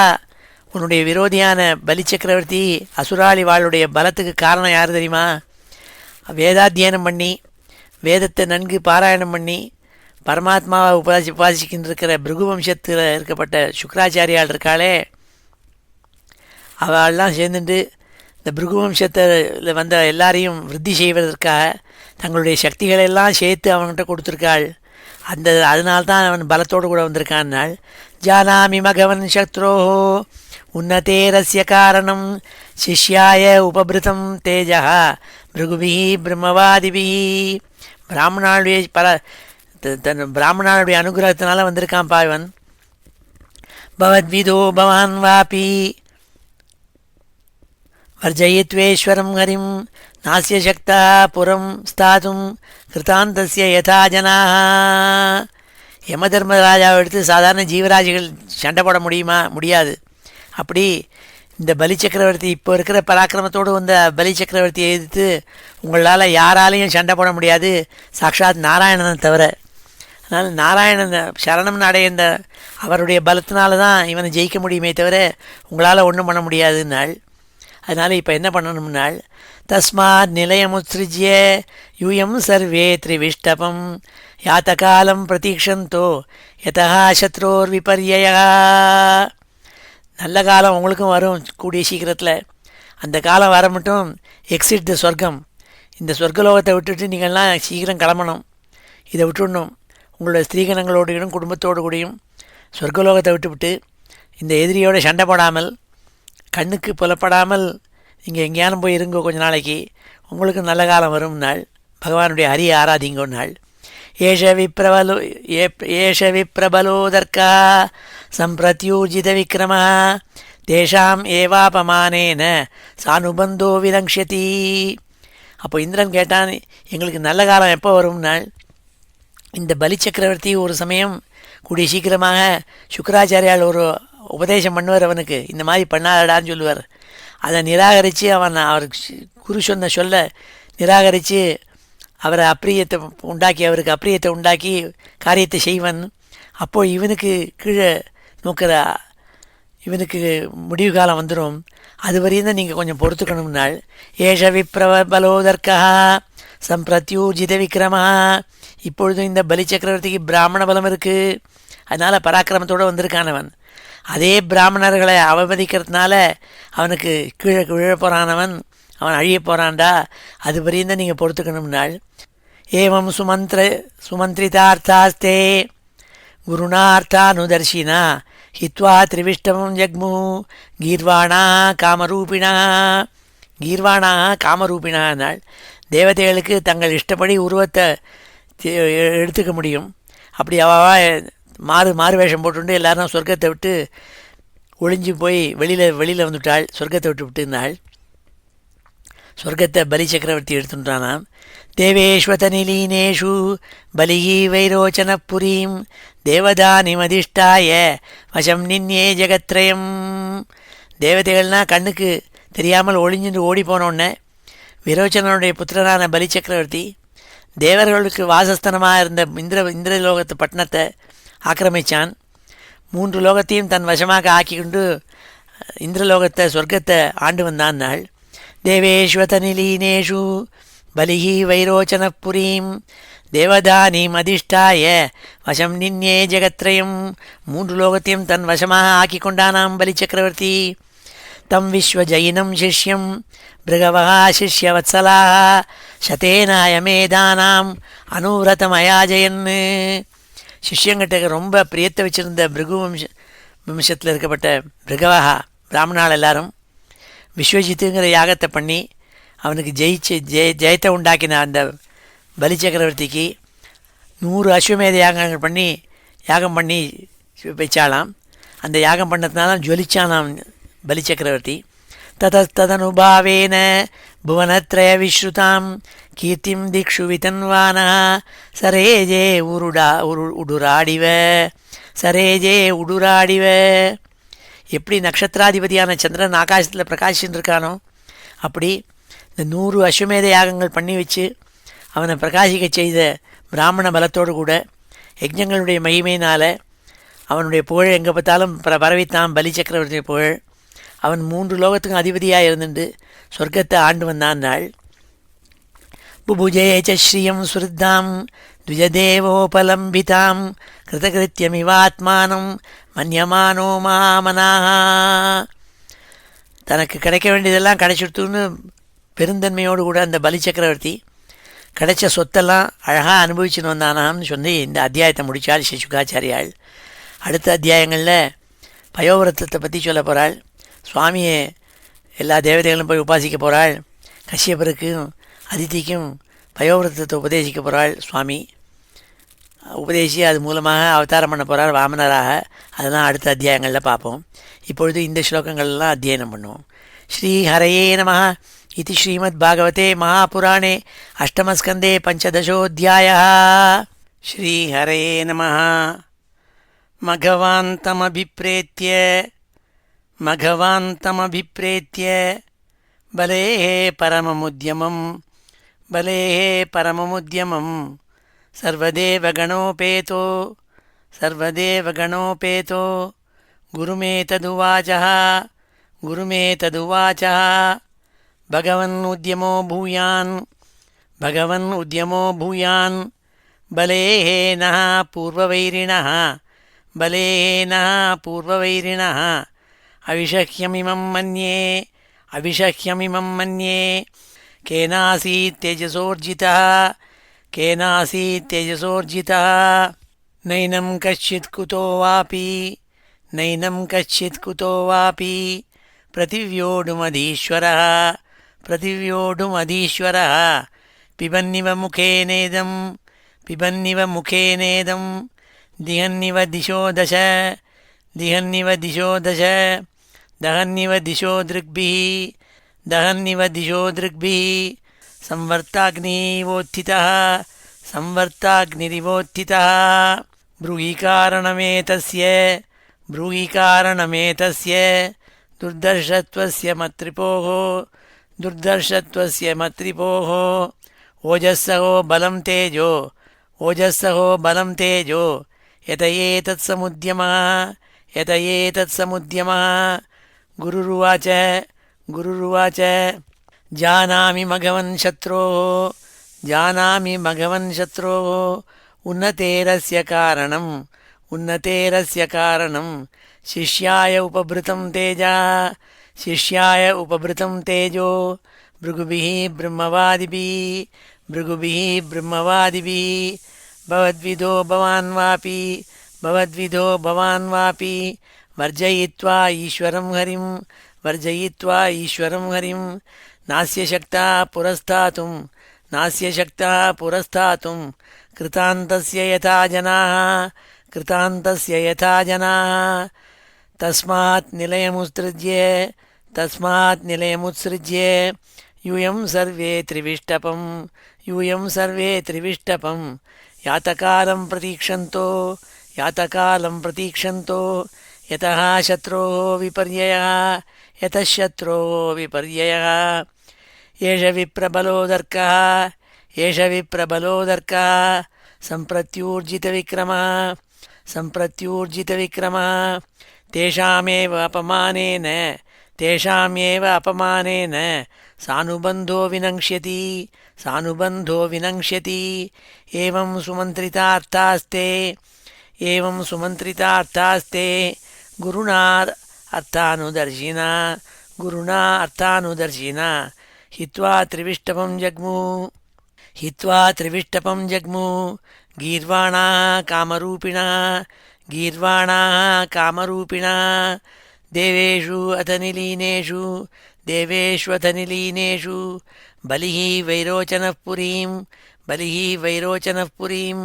[SPEAKER 1] உன்னுடைய விரோதியான பலி சக்கரவர்த்தி அசுராளி வாளுடைய பலத்துக்கு காரணம் யார் தெரியுமா? வேதாத்தியனம் பண்ணி வேதத்தை நன்கு பாராயணம் பண்ணி பரமாத்மாவை உபாசிக்கின்ற இருக்கிற பிருகு வம்சத்தில் இருக்கப்பட்ட சுக்கராச்சாரியால் இருக்காளே, அவள்லாம் சேர்ந்துட்டு இந்த பிருகு வம்சத்தில் வந்த எல்லாரையும் விருத்தி செய்வதற்காக தங்களுடைய சக்திகளெல்லாம் சேர்த்து அவன்கிட்ட கொடுத்துருக்காள். அதனால்தான் அவன் பலத்தோடு கூட வந்திருக்கான்னாள். ஜானாமி மகவன் சத்ரோ உன்னதேரஸ்ய காரணம் சிஷ்யாய உபபிருதம் தேஜா பிருகுபிஹி பிரம்மவாதிபி. பிராமணாளுடைய பிராமணாளுடைய அனுகிரகத்தினால வந்திருக்கான் பாவன். பவத்விதோ பவான் வாபி வர்ஜயித்வேஸ்வரம் ஹரிம் நாஸ்ய சக்தா புறம் ஸ்தாதும் கிருதாந்தஸ்ய யதா ஜனாஹ. யம தர்மராஜாவை எடுத்து சாதாரண ஜீவராஜிகள் சண்டை போட முடியுமா? முடியாது. அப்படி இந்த பலி சக்கரவர்த்தி இப்போ இருக்கிற பராக்கிரமத்தோடு வந்த பலி சக்கரவர்த்தியை எதிர்த்து உங்களால் யாராலையும் சண்டை போட முடியாது, சாட்சாத் நாராயணனை தவிர. அதனால் நாராயணன் சரணம்னு அடைந்த அவருடைய பலத்தினால தான் இவனை ஜெயிக்க முடியுமே தவிர உங்களால் ஒன்றும் பண்ண முடியாதுன்னாள். அதனால் இப்போ என்ன பண்ணணும்னாள், தஸ்மாத் நிலையமுத்ஸ்ருஜ்ய யூயம் சர்வே த்ரிவிஷ்டபம் யாத்தகாலம் பிரதீக்ஷந்தோ யதா சத்ரோர் விபர்யயா. நல்ல காலம் உங்களுக்கும் வரும் கூடிய சீக்கிரத்தில். அந்த காலம் வர மட்டும் எக்ஸிட் த சொர்க்கம், இந்த சொர்க்கலோகத்தை விட்டுட்டு நீங்கள்லாம் சீக்கிரம் கிளம்பணும். இதை விட்டுடணும். உங்களோட ஸ்திரீகணங்களோடையும் குடும்பத்தோடு கூடியும் சொர்க்கலோகத்தை விட்டுவிட்டு இந்த எதிரியோட சண்டை போடாமல் கண்ணுக்கு புலப்படாமல் நீங்கள் எங்கேயாலும் போய் இருங்கோ கொஞ்ச நாளைக்கு, உங்களுக்கு நல்ல காலம் வரும் நாள். பகவானுடைய ஹரியை ஆராதிங்கோ நாள். ஏஷ விப்ரபலோதர்க்கா சம்பிரத்யூஜித விக்ரம தேஷாம் ஏவாபமானேன சானுபந்தோ விதங்ஷதி. அப்போ இந்திரன் கேட்டான், எங்களுக்கு நல்ல காலம் எப்போ வரும் நாள்? இந்த பலி சக்கரவர்த்தி ஒரு சமயம் கூடிய சீக்கிரமாக சுக்கராச்சாரியால் ஒரு உபதேசம் பண்ணுவார் அவனுக்கு, இந்த மாதிரி பண்ணாதடான்னு சொல்லுவார். அதை நிராகரித்து அவருக்கு குரு சொன்ன சொல்ல நிராகரித்து அவரை அவருக்கு அப்பிரியத்தை உண்டாக்கி காரியத்தை செய்வன். அப்போது இவனுக்கு கீழே நோக்கிற இவனுக்கு முடிவு காலம் வந்துடும். அது வரையும் தான் நீங்கள் கொஞ்சம் பொறுத்துக்கணும்னாள். ஏஷ விப்ரபலோதர்க்கா சம்பிரத்யூஜித விக்ரமா. இப்பொழுதும் இந்த பலி சக்கரவர்த்திக்கு பிராமண பலம் இருக்குது, அதனால் பராக்கிரமத்தோடு வந்திருக்கானவன். அதே பிராமணர்களை அவமதிக்கிறதுனால அவனுக்கு கீழே விழ போகிறானவன், அவன் அழிய போகிறான்டா. அது வரையும் தான் நீங்கள் பொறுத்துக்கணும்னாள். ஏவம் சுமந்திரிதார்த்தாஸ்தே குருணார்த்தானுதர்ஷினா ஹித்வா திரிவிஷ்டமம் ஜக்மு கீர்வாணா காமரூபிணா நாள். தேவதைகளுக்கு தங்கள் இஷ்டப்படி உருவத்தை எடுத்துக்க முடியும். அப்படி மாறு வேஷம் போட்டுண்டு எல்லாரும் சொர்க்கத்தை விட்டு ஒளிஞ்சு போய் வெளியில் வந்துட்டாள். சொர்க்கத்தை விட்டுனாள். சொர்க்கத்தை பலி சக்கரவர்த்தி எடுத்துட்டானாம். தேவேஷ்வதனிலீனேஷு பலிகி வைரோச்சன புரீம் தேவதானிமதிஷ்டாய வசம் நின்யே ஜெகத்ரயம். தேவதைகள்னால் கண்ணுக்கு தெரியாமல் ஒளிஞ்சுட்டு ஓடி போனோடனே விரோச்சனனுடைய புத்திரனான பலி சக்கரவர்த்தி தேவர்களுக்கு வாசஸ்தனமாக இருந்த இந்திரலோகத்து பட்டணத்தை ஆக்கிரமித்தான். 3 லோகத்தையும் தன் வசமாக ஆக்கிக்கொண்டு இந்திரலோகத்தை சொர்க்கத்தை ஆண்டு வந்தான் நாள். தேவேஷ்வதனிலீனேஷு பலிகி வைரோச்சன புரீம் தேவதானீம் அதிஷ்டாய வசம் நின்யே ஜெகத்ரயம். 3 லோகத்தையும் தன் வசமாக ஆக்கி கொண்டானாம் பலி சக்கரவர்த்தி. தம் விஸ்வஜயினம் சிஷ்யம் பிருகவா சிஷ்யவத்சலாக சதேனாயமேதானாம் அனுவிரதமயாஜயன். சிஷ்யங்கிட்ட ரொம்ப பிரியத்தை வச்சுருந்த பிருகு வம்சத்தில் இருக்கப்பட்ட பிருகவகா பிராமணால் எல்லாரும் விஸ்வஜித்துங்கிற யாகத்தை பண்ணி அவனுக்கு ஜெயத்தை உண்டாக்கின அந்த பலி சக்கரவர்த்திக்கு 100 அஸ்வமேத யாகம் பண்ணி வச்சாலாம். அந்த யாகம் பண்ணதுனால ஜொலிச்சானாம் பலி சக்கரவர்த்தி. ததனுபாவேன புவனத்ரய விஸ்ருதாம் கீர்த்திம் திக்ஷு விதன்வானா சரேஜே உடுராடிவ சரேஜே உடுராடிவ. எப்படி நட்சத்திராதிபதியான சந்திரன் ஆகாசத்தில் பிரகாசின்னு இருக்கானோ அப்படி இந்த 100 அஸ்வமேத யாகங்கள் பண்ணி வச்சு அவனை பிரகாசிக்க செய்த பிராமண பலத்தோடு கூட யஜ்ஞங்களுடைய மகிமையினால் அவனுடைய புகழ் எங்கே பார்த்தாலும் பரவித்தான் பலி சக்கரவர்த்திய புகழ். அவன் 3 லோகத்துக்கும் அதிபதியாக இருந்துட்டு சொர்க்கத்தை ஆண்டு வந்தான் நாள். புபுஜே ஸ்ரீயம் சுருத்தாம் த்விஜதேவோபலம்பிதாம் கிருதகிருத்தியமிவாத்மானம் மன்யமானோ மாமனாக. தனக்கு கிடைக்க வேண்டியதெல்லாம் கிடைச்சிடுத்துன்னு பெருந்தன்மையோடு கூட அந்த பலி சக்கரவர்த்தி கிடைச்ச சொத்தெல்லாம் அழகாக அனுபவிச்சுன்னு வந்தானான்னு சொல்லி இந்த அத்தியாயத்தை முடித்தாள் ஸ்ரீ சுகாச்சாரியாள். அடுத்த அத்தியாயங்களில் பயோவிரதத்தை பற்றி சொல்ல போகிறாள். சுவாமியை எல்லா தேவதைகளும் போய் உபாசிக்க போகிறாள். கஷ்யபருக்கும் அதித்திக்கும் பயோவிரதத்தை உபதேசிக்க போகிறாள். சுவாமி உபதேசி அது மூலமாக அவதாரம் பண்ண போகிறார் வாமனராக. அதெல்லாம் அடுத்த அத்தியாயங்களில் பார்ப்போம். இப்பொழுது இந்த ஸ்லோகங்கள்லாம் அத்தியனம் பண்ணுவோம். ஸ்ரீ ஹரயே நமः इति श्रीमद्भागवते महापुराणे अष्टमस्कन्धे पञ्चदशोऽध्यायः. श्रीहरये नमः. मघवान्तमभिप्रेत्य बलेः परममुद्यमं सर्वदेवगणोपेतो गुरुमेतदुवाचः भगवन् उद्यमो भूयान् बलेः नः पूर्ववैरिणः अविषह्यमिमं मन्ये केनासीत् तेजसोर्जितः नैनं कश्चित् कुतो वापि प्रतिव्योढुमधीश्वरः पिबन्निव मुखेनेदं दिहन्निव दिशो दृग्भिः संवर्ताग्निरिवोत्थितः ब्रूहीकारणमेतस्य दुर्दर्शत्वस्य मत्रिपोः ओजस्सहो बलं तेजो यतयेतत्समुद्यमः गुरुरुवाच जानामि मघवन् शत्रोः उन्नतेरस्य कारणं शिष्याय उपभृतं तेजो भृगुभिः ब्रह्मवादिभिः भवद्विदो भवान् वापि वर्जयित्वा ईश्वरं हरिं नास्य शक्ता पुरस्तातुं कृतान्तस्य यथा जनाः तस्मात् निलयमुत्सृज्य यूयं सर्वे त्रिविष्टपं यातकालं प्रतीक्षन्तो यतः शत्रोः विपर्ययः एष विप्रबलोदर्कः सम्प्रत्यूर्जितविक्रमः तेषामेव अपमानेन सानुबन्धो विनङ्क्ष्यति एवं सुमन्त्रितार्थास्ते गुरुणा अर्थानुदर्शिना हित्वा त्रिविष्टपं जग्मु गीर्वाणाः कामरूपिणा देवेष्वथ निलीनेषु बलिः वैरोचनः पुरीं बलिः वैरोचनः पुरीं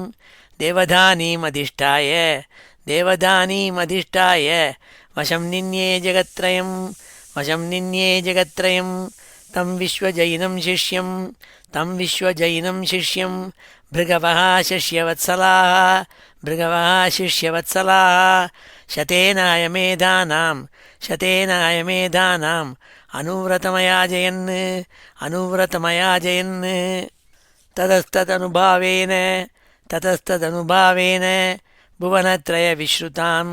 [SPEAKER 1] देवधानीमधिष्ठाय देवधानीमधिष्ठाय वशं निन्ये जगत्त्रयं वशं निन्ये जगत्त्रयं तं विश्वजैनं शिष्यं तं विश्वजैनं शिष्यं भृगवः शिष्यवत्सलाः भृगवः शिष्यवत्सलाः शतेनायमेधानाम् अनुव्रतमयाजयन् अनुव्रतमयाजयन् ततस्तदनुभावेन ततस्तदनुभावेन भुवनत्रयविश्रुतां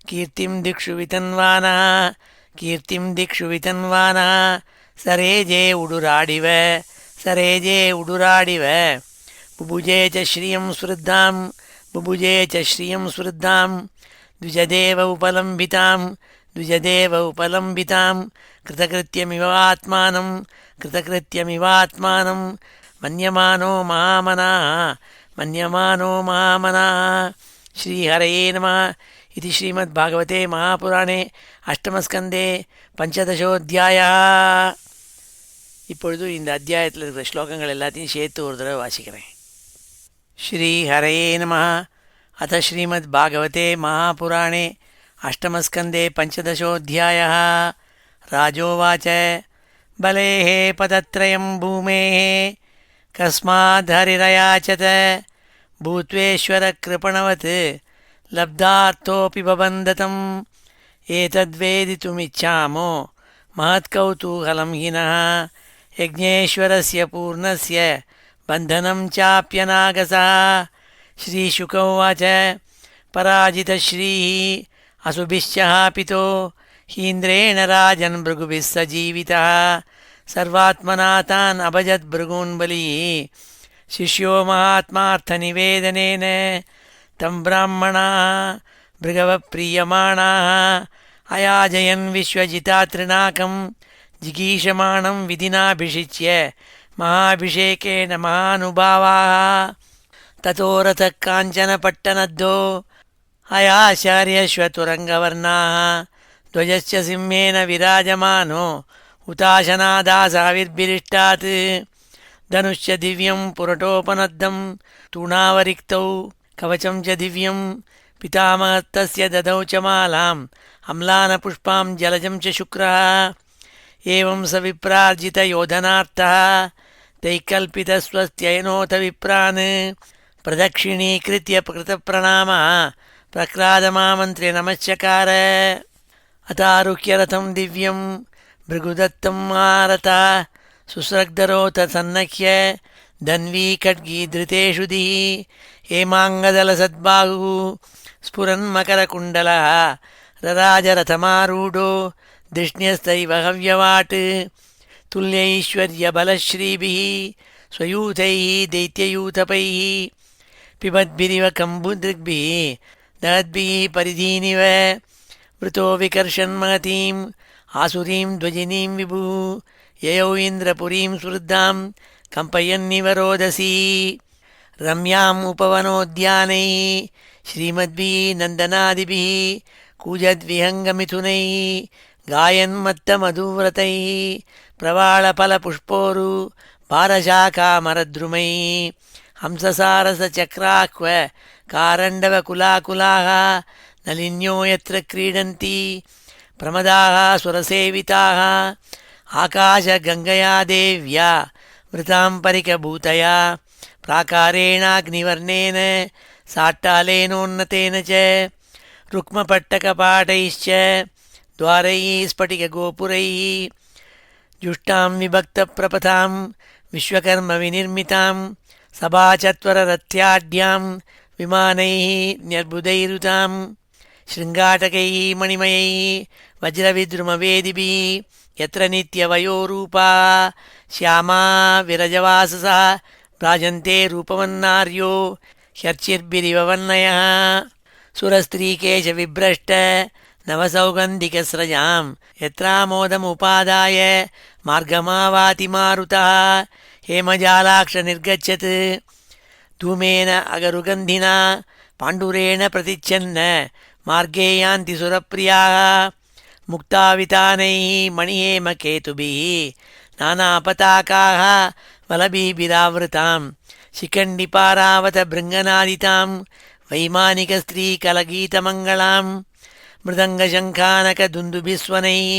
[SPEAKER 1] कीर्तिं दिक्षु वितन्वानः कीर्तिं दिक्षु वितन्वानः सरेजे उडुराडिव सरेजे उडुराडिव बुभुजे च श्रियं स्वृद्धां बुभुजे च श्रियं स्वृद्धां द्विजदेव उपलम्बितां द्विजदेव उपलम्बितां कृतकृत्यमिवात्मानं मन्यमानो महामनाः मन्यमानो महामनाः श्रीहरये नमः इति श्रीमद्भागवते महापुराणे अष्टमस्कन्दे பஞ்சதசோத்தியாயः. இப்பொழுது இந்த அத்தியாயத்தில் இருக்கிற ஸ்லோகங்கள் எல்லாத்தையும் சேர்த்து ஒரு தடவை வாசிக்கிறேன். श्रीहरये नमः. अथ श्रीमद्भागवते महापुराणे अष्टमस्कन्दे पञ्चदशोऽध्यायः. राजोवाच बलेः पदत्रयं भूमेः कस्माद्धरिरयाचत भूत्वेश्वरकृपणवत् लब्धार्थोऽपि बबन्धतम् एतद्वेदितुमिच्छामो महत्कौतूहलं हि नः यज्ञेश्वरस्य पूर्णस्य बन्धनं चाप्यनागसः. श्रीशुक उवाच पराजितश्रीः असुभिश्चहापितो हीन्द्रेण राजन् भृगुभिः स जीवितः सर्वात्मना तान् अभजत् भृगून् बलिः शिष्यो महात्मार्थनिवेदनेन तं ब्राह्मणाः भृगवप्रीयमाणाः अयाजयन् विश्वजितातृणाकं जिगीषमाणं विधिनाभिषिच्य महाभिषेकेन महानुभावाः ततो रथः काञ्चनपट्टनद्धो अयाचार्यश्वतुरङ्गवर्णाः ध्वजश्च सिंहेन विराजमानो हुताशनादासाविर्भिरिष्टात् धनुश्च दिव्यं पुरटोपनद्धं तूणावरिक्तौ कवचं च दिव्यं पितामहस्तस्य ददौ च मालाम् अम्लानपुष्पां जलजं च शुक्रः एवं स विप्रार्जितयोधनार्थः तैकल्पितस्वस्त्ययनोऽथ विप्रान् प्रदक्षिणीकृत्य कृतप्रणामः प्रक्रादमामन्त्र्य नमश्चकार. अतारुह्य रथं दिव्यं भृगुदत्तं महारथा सुस्रग्धरोऽथ सन्नह्य धन्वी खड्गी धृतेषु दिः हेमाङ्गदलसद्बाहुः स्फुरन्मकरकुण्डलः रराजरथमारूढो धिष्ण्यस्तैव हव्यवाट् तुल्यैश्वर्यबलश्रीभिः स्वयूथैः दैत्ययूथपैः पिबद्भिरिव कम्बुदृग्भिः दहद्भिः परिधीनिव वृतो विकर्षन् महतीम् आसुरीं ध्वजिनीं विभुः ययौ इन्द्रपुरीं स्वृद्धां कम्पयन्निव रोदसी रम्याम् उपवनोद्यानैः श्रीमद्भिः नन्दनादिभिः कूजद्विहङ्गमिथुनैः गायन्मत्तमधुव्रतैः प्रवाळफलपुष्पोरु भारशाखामरद्रुमैः हंससारसचक्राह्व कारण्डवकुलाकुलाः नलिन्यो यत्र क्रीडन्ति प्रमदाः सुरसेविताः आकाशगङ्गया देव्या वृताम्परिकभूतया प्राकारेणाग्निवर्णेन साट्टालेनोन्नतेन च रुक्मपट्टकपाटैश्च द्वारैः स्फटिकगोपुरैः जुष्टां विभक्तप्रपथां विश्वकर्मविनिर्मितां सभाचत्वररथ्याढ्यां विमानैः न्यर्बुदैरुतां शृङ्गाटकैः मणिमयैः वज्रविद्रुमवेदिभिः यत्र नित्यवयोरूपा श्यामा विरजवाससः भ्राजन्ते रूपवन्नार्यो ह्यर्चिर्भिरिव वह्नयः सुरस्त्रीकेशविभ्रष्ट नवसौगन्धिकस्रजां यत्रामोदमुपादाय मार्गमावाति मारुतः हेमजालाक्षनिर्गच्छत् धूमेन अगरुगन्धिना पाण्डुरेण प्रतिच्छन्न मार्गे यान्ति सुरप्रियाः मुक्तावितानैः मणिहेमकेतुभिः नानापताकाः वलभिभिरावृतां शिखण्डिपारावतभृङ्गनादितां वैमानिकस्त्रीकलगीतमङ्गलां मृदङ्गशङ्खानकदुन्दुभिस्वनैः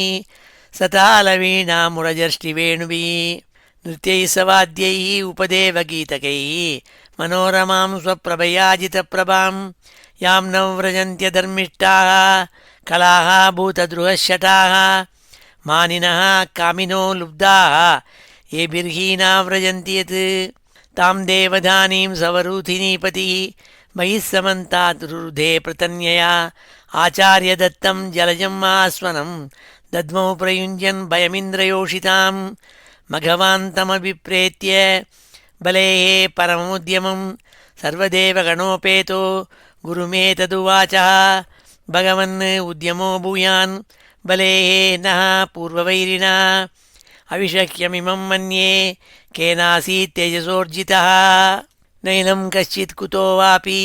[SPEAKER 1] सतालवीणामुरजर्ष्टिवेणुभिः नृत्यैः सवाद्यैः उपदेवगीतकैः मनोरमां स्वप्रभयाजितप्रभां यां न व्रजन्त्यधर्मिष्ठाः कलाः भूतद्रुहशटाः मानिनः कामिनो लुब्धाः ये बिर्हीना व्रजन्ति यत् तां देवधानीं सवरूथिनीपतिः मयि समन्तात् रुरुधे प्रतन्यया आचार्यदत्तं जलजम् आस्वनं दद्मौ प्रयुञ्जन् भयमिन्द्रयोषितां मघवान्तमभिप्रेत्य बलेः परमोद्यमं सर्वदेवगणोपेतो गुरुमेतदुवाचः भगवन् उद्यमो भूयान् बलेः नः पूर्ववैरिणा अविशक्यमिमं मन्ये केनासीत् तेजसोर्जितः नैनं कश्चित् कुतो वापि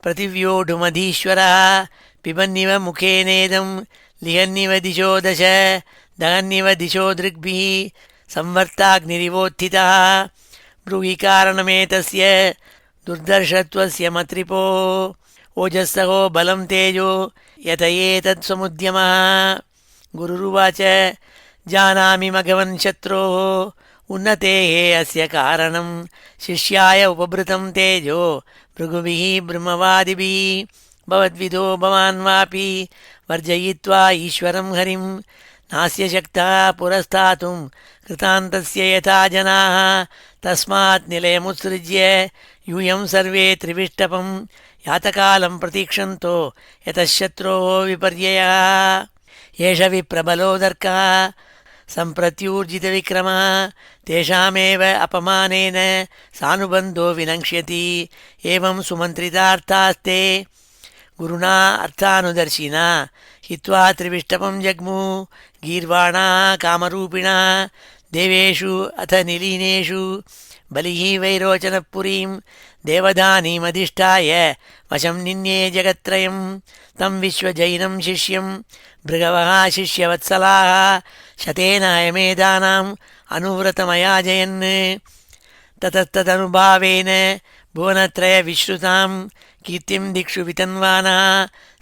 [SPEAKER 1] प्रतिव्योढुमधीश्वरः पिबन्निव मुखेनेदं लिहन्निव दिशो दश दहन्निव दिशो दृग्भिः संवर्ताग्निरिवोत्थितः ब्रूहि कारणमेतस्य दुर्दर्शत्वस्य मत्रिपो ओजस्सहो बलं तेजो यत एतत्समुद्यमः गुरुरुवाच जानामि मघवन् शत्रोः उन्नतेः अस्य कारणं शिष्याय उपभृतं तेजो भृगुभिः ब्रह्मवादिभिः भवद्विदो भवान् वापि वर्जयित्वा ईश्वरं हरिं नास्य शक्तः पुरस्तातुं कृतान्तस्य यथा जनाः तस्मात् निलयमुत्सृज्य यूयं सर्वे त्रिविष्टपं यातकालं प्रतीक्षन्तो यतः शत्रोः विपर्ययः एष विप्रबलोदर्कः सम्प्रत्यूर्जितविक्रमः तेषामेव अपमानेन सानुबन्धो विनङ्क्ष्यति एवं सुमन्त्रितार्थास्ते गुरुणा अर्थानुदर्शिना हित्वा त्रिविष्टपं जग्मु गीर्वाणा कामरूपिणा देवेषु अथ निलीनेषु बलिः वैरोचनपुरीं देवधानीमधिष्ठाय वशं निन्ये जगत्त्रयं तं विश्वजैनं शिष्यं भृगवः शिष्यवत्सलाः शतेन अयमेधानाम् अनुव्रतमयाजयन् ततस्तदनुभावेन भुवनत्रयविश्रुतां कीर्तिं दिक्षु वितन्वानः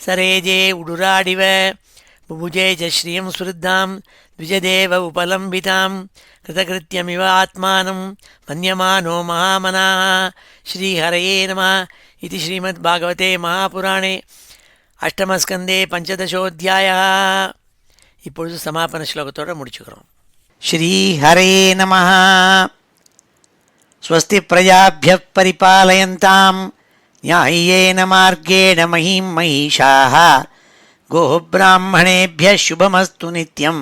[SPEAKER 1] सरेजे उडुराडिव बुभुजे च श्रियं स्मृद्धां द्विजदेव उपलम्बितां कृतकृत्यमिव आत्मानं मन्यमानो महामनाः श्रीहरये नमः इति श्रीमद्भागवते महापुराणे அஷ்டமஸ்கந்தே பஞ்சதசோத்தியாயா. இப்பொழுது சமாபன ஸ்லோகத்தோடு முடிச்சுக்கிறோம். ஸ்ரீஹரே நமः. ஸ்வஸ்தி பிரஜாभ्यः பரிபாலயந்தாம் न्याय्येन मार्गेण महीं महिषाः गोब्राह्मणेभ्यः शुभमस्तु नित्यं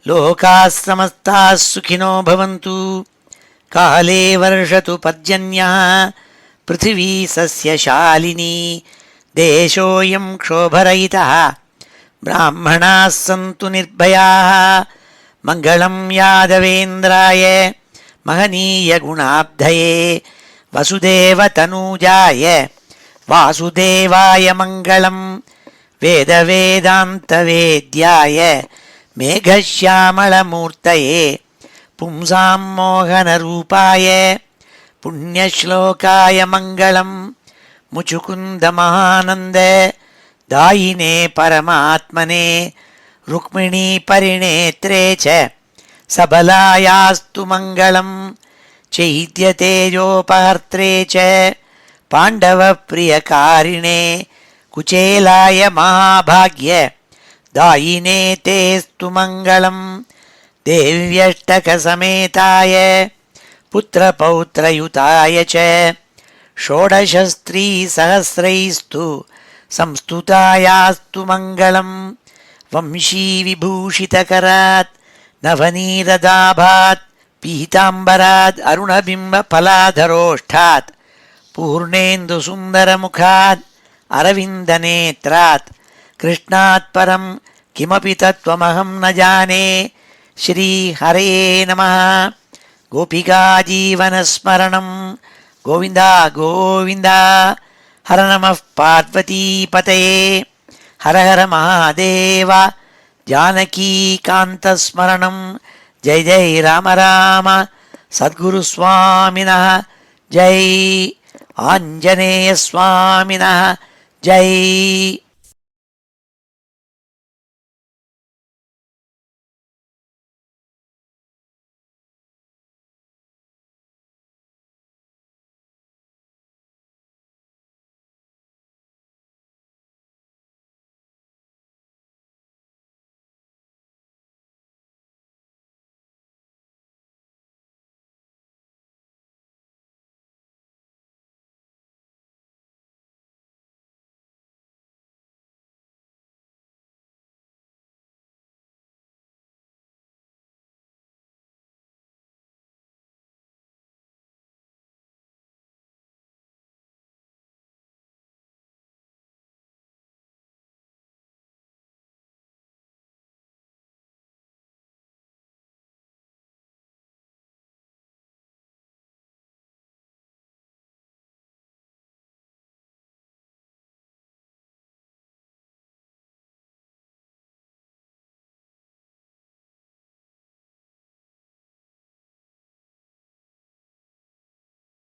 [SPEAKER 1] लोकाः समस्ताः सुखिनो भवन्तु. काले वर्षतु पर्जन्यः पृथिवी सस्यशालिनी देशोऽयं क्षोभरहितः ब्राह्मणाः सन्तु निर्भयाः. मङ्गलं यादवेन्द्राय महनीयगुणाब्धये वसुदेवतनूजाय वासुदेवाय मङ्गलं. वेदवेदान्तवेद्याय मेघश्यामलमूर्तये पुंसां मोहनरूपाय पुण्यश्लोकाय मङ्गलं. मुचुकुन्दमहानन्द दायिने परमात्मने रुक्मिणी परिणेत्रे च सबलायास्तु मङ्गलं. चैत्यतेजोपहर्त्रे च पाण्डवप्रियकारिणे कुचेलाय महाभाग्य दायिने तेस्तु मङ्गलं. देव्यष्टकसमेताय पुत्रपौत्रयुताय च षोडशस्त्रीसहस्रैस्तु संस्तुतायास्तु मङ्गलं. वंशीविभूषितकरात् नवनीरदाभात् पीताम्बरात् अरुणबिम्बफलाधरोष्ठात् पूर्णेन्दुसुन्दरमुखात् अरविन्दनेत्रात् कृष्णात् परं किमपि तत्त्वमहं न जाने. श्रीहरे नमः. गोपिकाजीवनस्मरणं गोविन्द गोविन्द. हर नमः पार्वतीपतये. हर हर महादेव. ஜானகீகாந்தஸ்மரணம். ஜெய் ஜெய் ராம ராம. சத்குரு சுவாமினः ஜெய். ஆஞ்சநேய சுவாமினः ஜெய்.